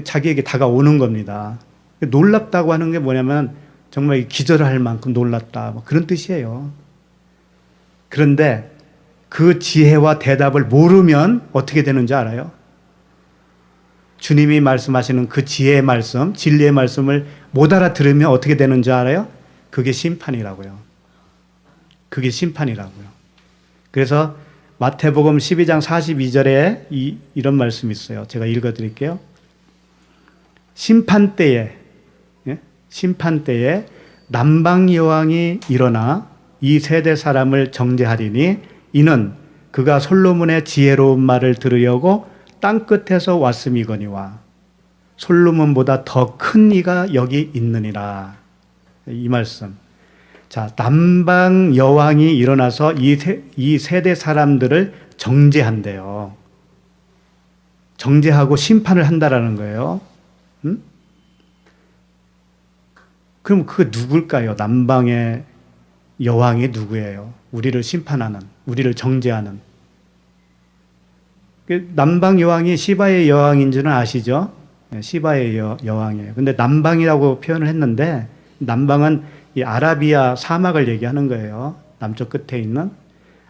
자기에게 다가오는 겁니다. 놀랍다고 하는 게 뭐냐면 정말 기절할 만큼 놀랐다. 뭐 그런 뜻이에요. 그런데 그 지혜와 대답을 모르면 어떻게 되는지 알아요? 주님이 말씀하시는 그 지혜의 말씀, 진리의 말씀을 못 알아들으면 어떻게 되는지 알아요? 그게 심판이라고요. 그게 심판이라고요. 그래서 마태복음 12장 42절에 이런 말씀이 있어요. 제가 읽어드릴게요. 심판때에 남방 여왕이 일어나 이 세대 사람을 정죄하리니 이는 그가 솔로몬의 지혜로운 말을 들으려고 땅끝에서 왔음이거니와 솔로몬보다 더 큰 이가 여기 있느니라. 이 말씀. 자, 남방 여왕이 일어나서 이 세대 사람들을 정죄한대요. 정죄하고 심판을 한다라는 거예요. 그럼 그 누굴까요? 남방의 여왕이 누구예요? 우리를 심판하는, 우리를 정죄하는. 남방 여왕이 시바의 여왕인지는 아시죠? 시바의 여왕이에요. 근데 남방이라고 표현을 했는데 남방은 이 아라비아 사막을 얘기하는 거예요. 남쪽 끝에 있는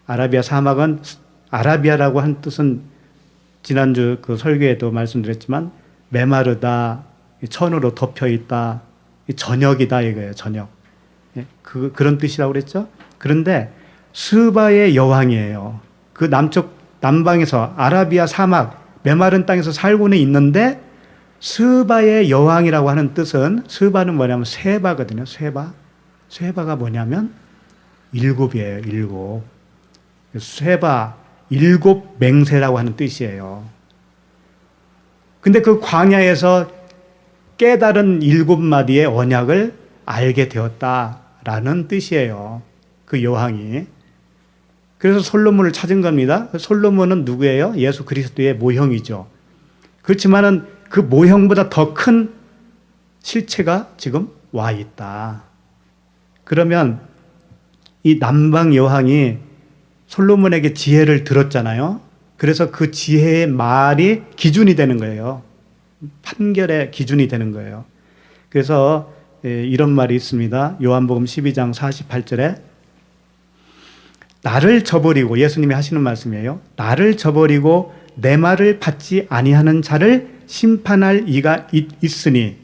아라비아 사막은, 아라비아라고 한 뜻은 지난주 그 설교에도 말씀드렸지만 메마르다, 천으로 덮여 있다, 전역이다 이거예요. 전역. 그런 뜻이라고 그랬죠. 그런데 스바의 여왕이에요. 그 남방에서 아라비아 사막 메마른 땅에서 살고는 있는데 스바의 여왕이라고 하는 뜻은 스바는 뭐냐면 쇠바거든요. 쇠바가 뭐냐면 일곱이에요. 일곱. 쇠바 일곱 맹세라고 하는 뜻이에요. 근데 그 광야에서 깨달은 일곱 마디의 언약을 알게 되었다라는 뜻이에요. 그 여왕이. 그래서 솔로몬을 찾은 겁니다. 솔로몬은 누구예요? 예수 그리스도의 모형이죠. 그렇지만은 그 모형보다 더 큰 실체가 지금 와 있다. 그러면 이 남방 여왕이 솔로몬에게 지혜를 들었잖아요. 그래서 그 지혜의 말이 기준이 되는 거예요. 판결의 기준이 되는 거예요. 그래서 이런 말이 있습니다. 요한복음 12장 48절에 나를 저버리고, 예수님이 하시는 말씀이에요. 나를 저버리고 내 말을 받지 아니하는 자를 심판할 이가 있으니.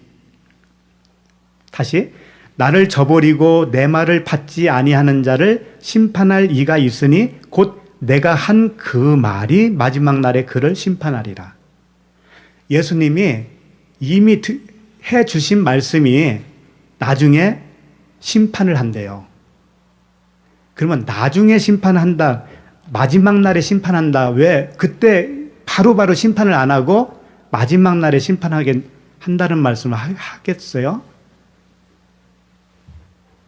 다시, 나를 저버리고 내 말을 받지 아니하는 자를 심판할 이가 있으니 곧 내가 한 그 말이 마지막 날에 그를 심판하리라. 예수님이 이미 해 주신 말씀이 나중에 심판을 한대요. 그러면 나중에 심판한다, 마지막 날에 심판한다, 왜 그때 바로바로 심판을 안 하고 마지막 날에 심판하게 한다는 말씀을 하겠어요?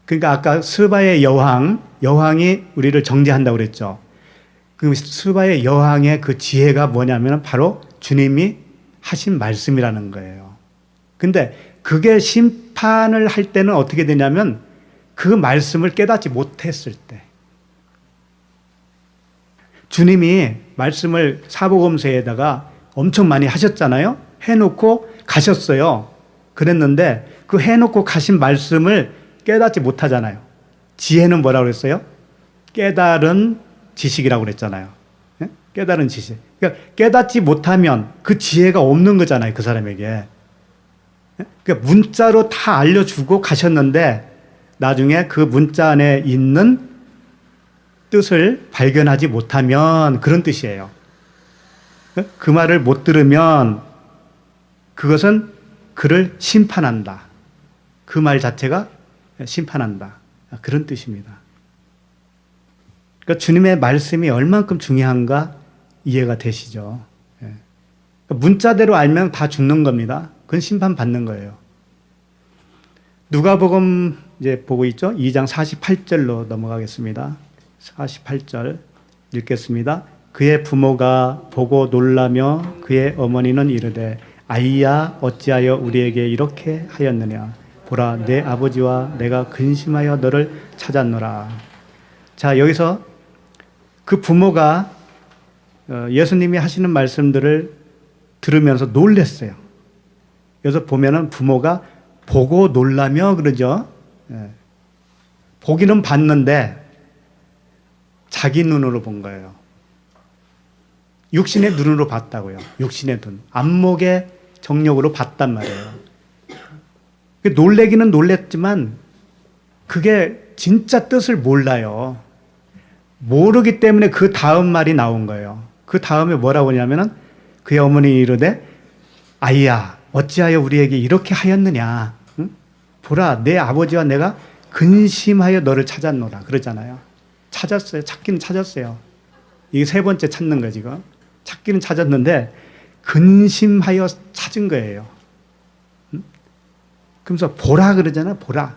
그러니까 아까 스바의 여왕이 우리를 정죄한다고 그랬죠. 그 스바의 여왕의 그 지혜가 뭐냐면 바로 주님이 하신 말씀이라는 거예요. 근데 그게 심판을 할 때는 어떻게 되냐면 그 말씀을 깨닫지 못했을 때. 주님이 말씀을 사복음서에다가 엄청 많이 하셨잖아요. 해놓고 가셨어요. 그랬는데 그 해놓고 가신 말씀을 깨닫지 못하잖아요. 지혜는 뭐라고 그랬어요? 깨달은 지식이라고 그랬잖아요. 깨달은 지식. 그러니까 깨닫지 못하면 그 지혜가 없는 거잖아요. 그 사람에게. 그러니까 문자로 다 알려주고 가셨는데 나중에 그 문자 안에 있는 뜻을 발견하지 못하면 그런 뜻이에요. 그 말을 못 들으면 그것은 그를 심판한다. 그 말 자체가 심판한다. 그런 뜻입니다. 그러니까 주님의 말씀이 얼만큼 중요한가 이해가 되시죠? 그러니까 문자대로 알면 다 죽는 겁니다. 그건 심판받는 거예요. 누가복음 이제 보고 있죠? 2장 48절로 넘어가겠습니다. 48절 읽겠습니다. 그의 부모가 보고 놀라며 그의 어머니는 이르되 아이야 어찌하여 우리에게 이렇게 하였느냐 보라 내 아버지와 내가 근심하여 너를 찾았노라. 자, 여기서 그 부모가 예수님이 하시는 말씀들을 들으면서 놀랬어요. 여기서 보면은 부모가 보고 놀라며 그러죠. 보기는 봤는데 자기 눈으로 본 거예요. 육신의 눈으로 봤다고요. 육신의 눈. 안목의 정력으로 봤단 말이에요. 놀래기는 놀랬지만 그게 진짜 뜻을 몰라요. 모르기 때문에 그 다음 말이 나온 거예요. 그 다음에 뭐라고 하냐면은 그의 어머니 이르되 아이야 어찌하여 우리에게 이렇게 하였느냐. 응? 보라 내 아버지와 내가 근심하여 너를 찾았노라 그러잖아요. 찾았어요. 찾기는 찾았어요. 이게 세 번째 찾는 거예요 지금. 찾기는 찾았는데 근심하여 찾은 거예요. 응? 그러면서 보라 그러잖아요. 보라.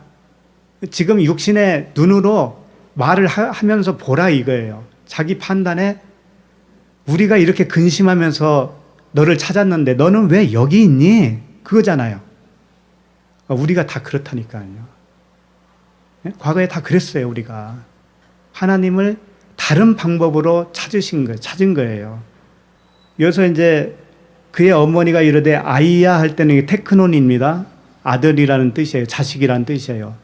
지금 육신의 눈으로 말을 하면서 보라 이거예요. 자기 판단에 우리가 이렇게 근심하면서 너를 찾았는데 너는 왜 여기 있니? 그거잖아요. 우리가 다 그렇다니까요. 과거에 다 그랬어요. 우리가. 하나님을 다른 방법으로 찾은 거예요. 여기서 이제 그의 어머니가 이르되 아이야 할 때는 이게 테크논입니다. 아들이라는 뜻이에요. 자식이라는 뜻이에요.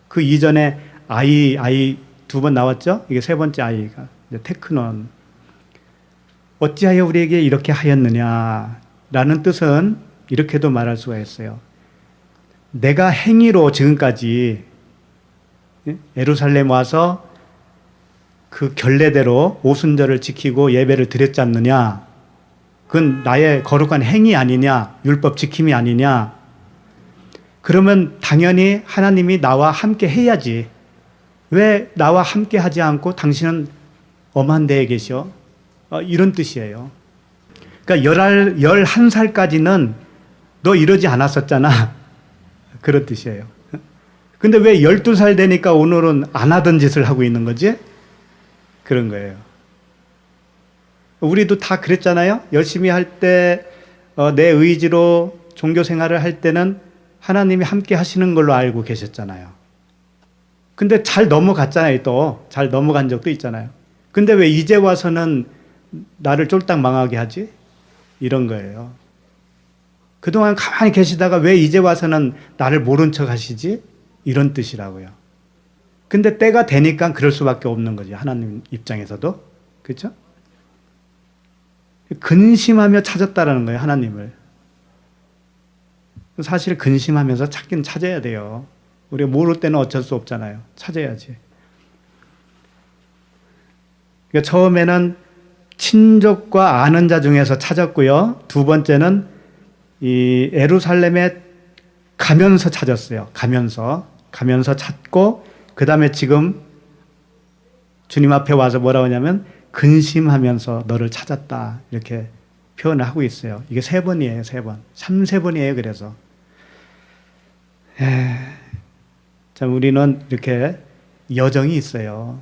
그 이전에 아이 두 번 나왔죠? 이게 세 번째 아이가 테크논. 어찌하여 우리에게 이렇게 하였느냐라는 뜻은 이렇게도 말할 수가 있어요. 내가 행위로 지금까지 예루살렘 와서 그 결례대로 오순절을 지키고 예배를 드렸지 않느냐? 그건 나의 거룩한 행위 아니냐, 율법 지킴이 아니냐. 그러면 당연히 하나님이 나와 함께 해야지. 왜 나와 함께 하지 않고 당신은 엄한 데에 계셔? 이런 뜻이에요. 그러니까 11살까지는 너 이러지 않았었잖아. 그런 뜻이에요. 근데 왜 12살 되니까 오늘은 안 하던 짓을 하고 있는 거지? 그런 거예요. 우리도 다 그랬잖아요. 열심히 할 때, 내 의지로 종교 생활을 할 때는 하나님이 함께 하시는 걸로 알고 계셨잖아요. 근데 잘 넘어갔잖아요. 또 잘 넘어간 적도 있잖아요. 근데 왜 이제 와서는 나를 쫄딱 망하게 하지? 이런 거예요. 그동안 가만히 계시다가 왜 이제 와서는 나를 모른 척 하시지? 이런 뜻이라고요. 근데 때가 되니까 그럴 수밖에 없는 거죠. 하나님 입장에서도. 그렇죠? 근심하며 찾았다라는 거예요. 하나님을. 사실 근심하면서 찾긴 찾아야 돼요. 우리가 모를 때는 어쩔 수 없잖아요. 찾아야지. 그러니까 처음에는 친족과 아는 자 중에서 찾았고요. 두 번째는 이 예루살렘에 가면서 찾았어요. 가면서 찾고, 그 다음에 지금 주님 앞에 와서 뭐라고 하냐면 근심하면서 너를 찾았다, 이렇게 표현을 하고 있어요. 이게 3번이에요. 3번. 3번이에요. 그래서 참 우리는 이렇게 여정이 있어요.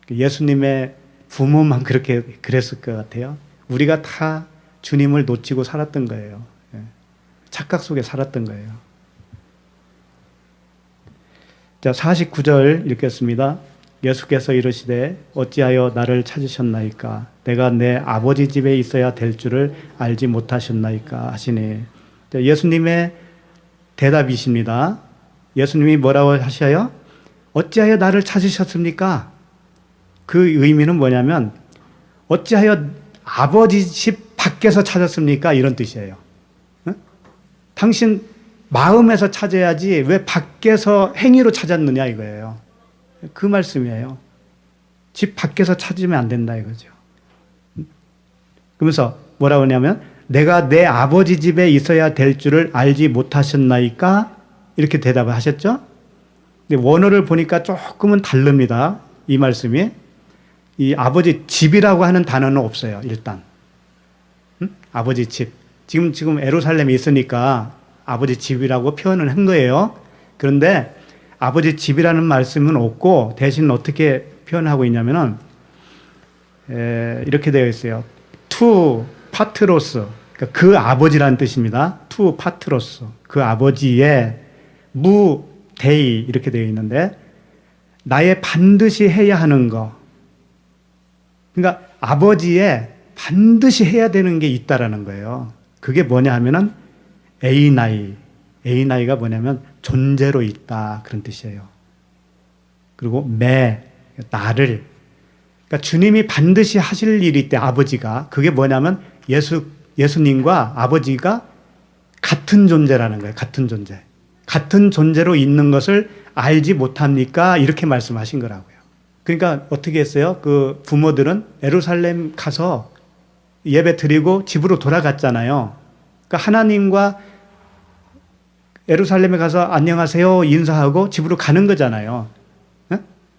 예수님의 부모만 그랬을 것 같아요. 우리가 다 주님을 놓치고 살았던 거예요. 착각 속에 살았던 거예요. 자, 49절 읽겠습니다. 예수께서 이르시되 어찌하여 나를 찾으셨나이까? 내가 내 아버지 집에 있어야 될 줄을 알지 못하셨나이까? 하시니, 자, 예수님의 대답이십니다. 예수님이 뭐라고 하셔요? 어찌하여 나를 찾으셨습니까? 그 의미는 뭐냐면 어찌하여 아버지 집 밖에서 찾았습니까? 이런 뜻이에요. 응? 당신 마음에서 찾아야지 왜 밖에서 행위로 찾았느냐 이거예요. 그 말씀이에요. 집 밖에서 찾으면 안 된다 이거죠. 그러면서 뭐라고 하냐면 내가 내 아버지 집에 있어야 될 줄을 알지 못하셨나이까? 이렇게 대답을 하셨죠. 근데 원어를 보니까 조금은 다릅니다. 이 말씀이. 이 아버지 집이라고 하는 단어는 없어요. 일단. 아버지 집. 지금 예루살렘에 있으니까 아버지 집이라고 표현을 한 거예요. 그런데 아버지 집이라는 말씀은 없고 대신 어떻게 표현하고 있냐면은 이렇게 되어 있어요. 투 파트로스, 그러니까 그 아버지라는 뜻입니다. 투 파트로스, 그 아버지의 무 데이 이렇게 되어 있는데 나의 반드시 해야 하는 거. 그러니까 아버지의 반드시 해야 되는 게 있다라는 거예요. 그게 뭐냐 하면은 에이나이가 뭐냐면 존재로 있다, 그런 뜻이에요. 그리고 나를, 그러니까 주님이 반드시 하실 일이 있대. 아버지가. 그게 뭐냐면 예수님과 아버지가 같은 존재라는 거예요. 같은 존재. 같은 존재로 있는 것을 알지 못합니까? 이렇게 말씀하신 거라고요. 그러니까 어떻게 했어요? 그 부모들은 예루살렘 가서 예배 드리고 집으로 돌아갔잖아요. 그러니까 하나님과 예루살렘에 가서 안녕하세요 인사하고 집으로 가는 거잖아요.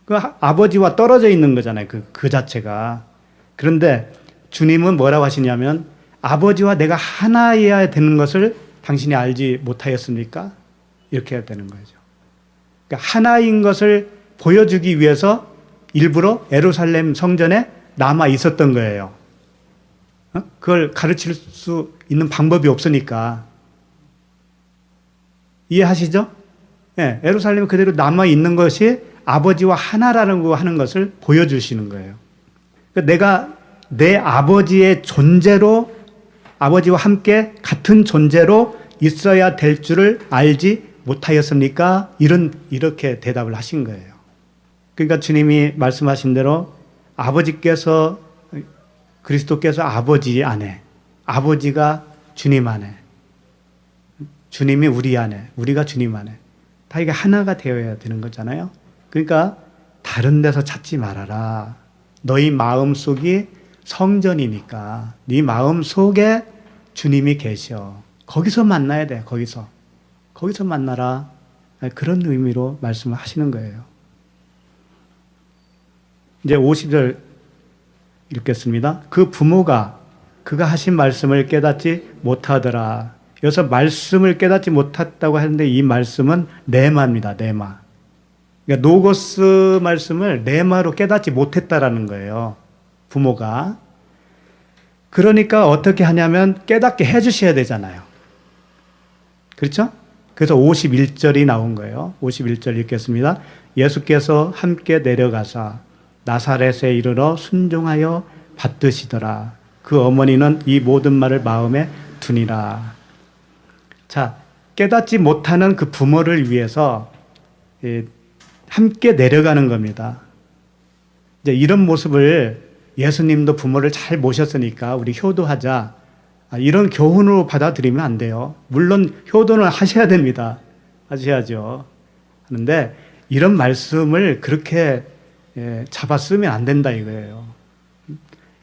그 아버지와 떨어져 있는 거잖아요. 그 자체가. 그런데 주님은 뭐라고 하시냐면 아버지와 내가 하나여야 되는 것을 당신이 알지 못하였습니까? 이렇게 해야 되는 거죠. 그러니까 하나인 것을 보여주기 위해서 일부러 예루살렘 성전에 남아 있었던 거예요. 그걸 가르칠 수 있는 방법이 없으니까. 이해하시죠? 네, 예루살렘에 그대로 남아 있는 것이 아버지와 하나라는 거 하는 것을 보여주시는 거예요. 그러니까 내가 내 아버지의 존재로, 아버지와 함께 같은 존재로 있어야 될 줄을 알지 못하였습니까? 이렇게 대답을 하신 거예요. 그러니까 주님이 말씀하신 대로 아버지께서, 그리스도께서 아버지 안에, 아버지가 주님 안에, 주님이 우리 안에, 우리가 주님 안에, 다 이게 하나가 되어야 되는 거잖아요. 그러니까 다른 데서 찾지 말아라. 너희 마음속이 성전이니까 네 마음 속에 주님이 계셔. 거기서 만나야 돼. 거기서 만나라. 그런 의미로 말씀을 하시는 거예요. 이제 50절 읽겠습니다. 그 부모가 그가 하신 말씀을 깨닫지 못하더라. 여기서 말씀을 깨닫지 못했다고 하는데 이 말씀은 네마입니다. 네마. 그러니까 노고스 말씀을 네마로 깨닫지 못했다라는 거예요. 부모가. 그러니까 어떻게 하냐면 깨닫게 해주셔야 되잖아요. 그렇죠? 그래서 51절이 나온 거예요. 51절 읽겠습니다. 예수께서 함께 내려가사 나사렛에 이르러 순종하여 받드시더라. 그 어머니는 이 모든 말을 마음에 두니라. 자, 깨닫지 못하는 그 부모를 위해서 함께 내려가는 겁니다. 이제 이런 모습을 예수님도 부모를 잘 모셨으니까 우리 효도하자. 이런 교훈으로 받아들이면 안 돼요. 물론 효도는 하셔야 됩니다. 하셔야죠. 하는데 이런 말씀을 그렇게 잡아 쓰면 안 된다 이거예요.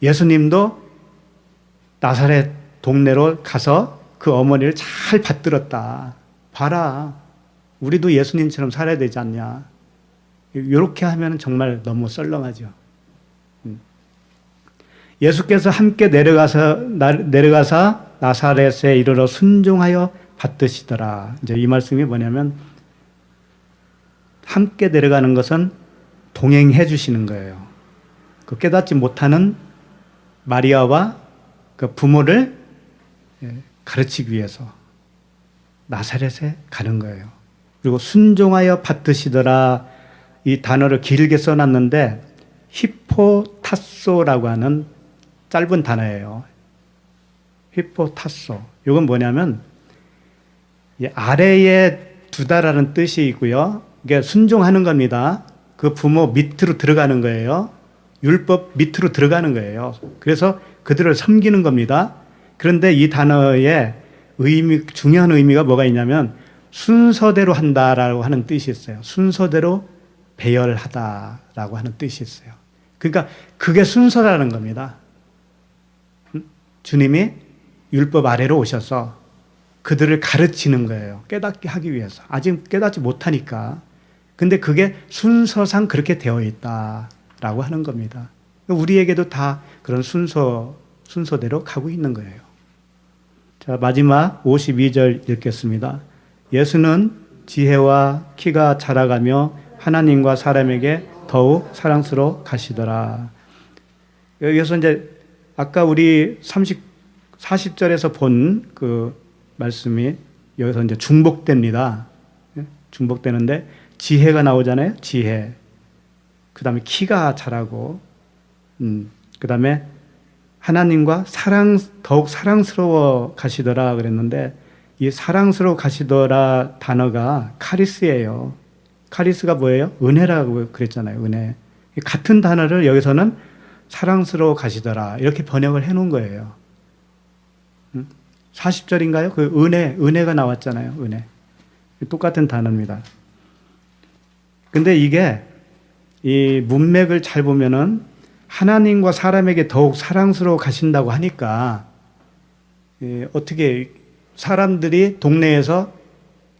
예수님도 나사렛 동네로 가서 그 어머니를 잘 받들었다. 봐라. 우리도 예수님처럼 살아야 되지 않냐. 이렇게 하면 정말 너무 썰렁하죠. 예수께서 함께 내려가사 나사렛에 이르러 순종하여 받드시더라. 이제 이 말씀이 뭐냐면 함께 내려가는 것은 동행해 주시는 거예요. 그 깨닫지 못하는 마리아와 그 부모를 가르치기 위해서 나사렛에 가는 거예요. 그리고 순종하여 받드시더라. 이 단어를 길게 써놨는데 히포타소라고 하는 짧은 단어예요. 히포타소. 이건 뭐냐면 아래에 두다라는 뜻이 있고요. 이게 순종하는 겁니다. 그 부모 밑으로 들어가는 거예요. 율법 밑으로 들어가는 거예요. 그래서 그들을 섬기는 겁니다. 그런데 이 단어의 중요한 의미가 뭐가 있냐면 순서대로 한다라고 하는 뜻이 있어요. 순서대로 배열하다라고 하는 뜻이 있어요. 그러니까 그게 순서라는 겁니다. 주님이 율법 아래로 오셔서 그들을 가르치는 거예요. 깨닫게 하기 위해서. 아직 깨닫지 못하니까. 근데 그게 순서상 그렇게 되어 있다라고 하는 겁니다. 우리에게도 다 그런 순서대로 가고 있는 거예요. 자, 마지막 52절 읽겠습니다. 예수는 지혜와 키가 자라가며 하나님과 사람에게 더욱 사랑스러워 가시더라. 여기서 이제 아까 우리 40절에서 본 그 말씀이 여기서 이제 중복됩니다. 중복되는데 지혜가 나오잖아요. 지혜. 그 다음에 키가 자라고, 그 다음에 하나님과 더욱 사랑스러워 가시더라 그랬는데 이 사랑스러워 가시더라 단어가 카리스예요. 카리스가 뭐예요? 은혜라고 그랬잖아요. 은혜. 같은 단어를 여기서는 사랑스러워 가시더라 이렇게 번역을 해놓은 거예요. 40절인가요? 그 은혜가 나왔잖아요. 은혜. 똑같은 단어입니다. 근데 이게 이 문맥을 잘 보면은 하나님과 사람에게 더욱 사랑스러워 가신다고 하니까 어떻게 사람들이 동네에서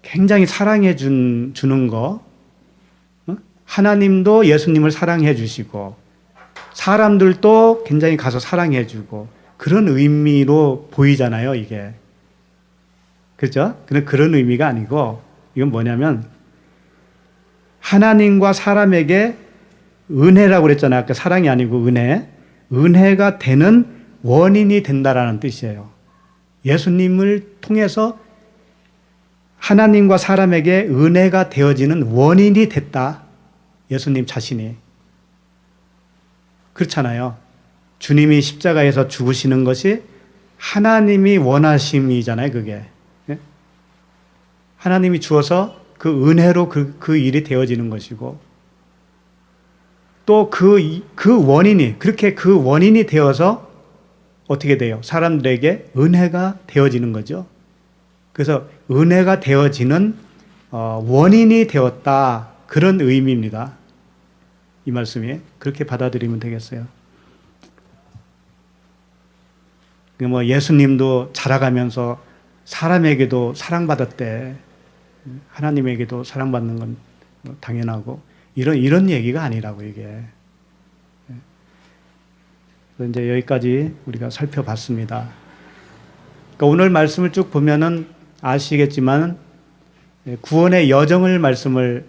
굉장히 사랑해 주는 거, 하나님도 예수님을 사랑해 주시고 사람들도 굉장히 가서 사랑해 주고 그런 의미로 보이잖아요, 이게. 그렇죠? 근데 그런 의미가 아니고 이건 뭐냐면 하나님과 사람에게 은혜라고 그랬잖아요. 아까 사랑이 아니고 은혜. 은혜가 되는 원인이 된다라는 뜻이에요. 예수님을 통해서 하나님과 사람에게 은혜가 되어지는 원인이 됐다. 예수님 자신이. 그렇잖아요. 주님이 십자가에서 죽으시는 것이 하나님이 원하심이잖아요, 그게. 하나님이 주어서 그 은혜로 그 일이 되어지는 것이고, 또 그 원인이, 그렇게 그 원인이 되어서 어떻게 돼요? 사람들에게 은혜가 되어지는 거죠. 그래서 은혜가 되어지는 원인이 되었다. 그런 의미입니다. 이 말씀이. 그렇게 받아들이면 되겠어요. 뭐 예수님도 자라가면서 사람에게도 사랑받았대. 하나님에게도 사랑받는 건 당연하고 이런 얘기가 아니라고 이게. 그래서 이제 여기까지 우리가 살펴봤습니다. 그러니까 오늘 말씀을 쭉 보면은 아시겠지만 구원의 여정을 말씀을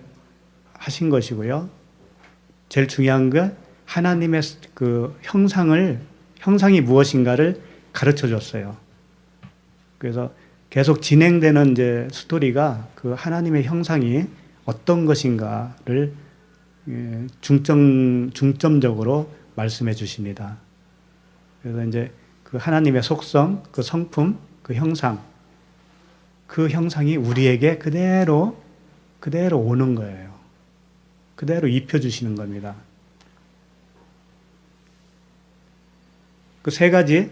하신 것이고요. 제일 중요한 건 하나님의 그 형상이 무엇인가를 가르쳐 줬어요. 그래서 계속 진행되는 이제 스토리가 그 하나님의 형상이 어떤 것인가를 중점적으로 말씀해 주십니다. 그래서 이제 그 하나님의 속성, 그 성품, 그 형상이 우리에게 그대로 오는 거예요. 그대로 입혀주시는 겁니다. 그 세 가지,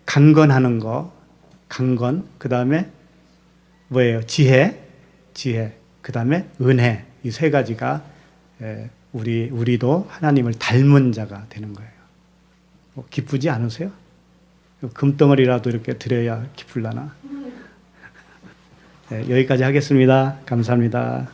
강건하는 거, 그 다음에 뭐예요? 지혜, 그 다음에 은혜. 이 세 가지가 우리도 하나님을 닮은 자가 되는 거예요. 기쁘지 않으세요? 금덩어리라도 이렇게 드려야 기쁠라나? 네, 여기까지 하겠습니다. 감사합니다.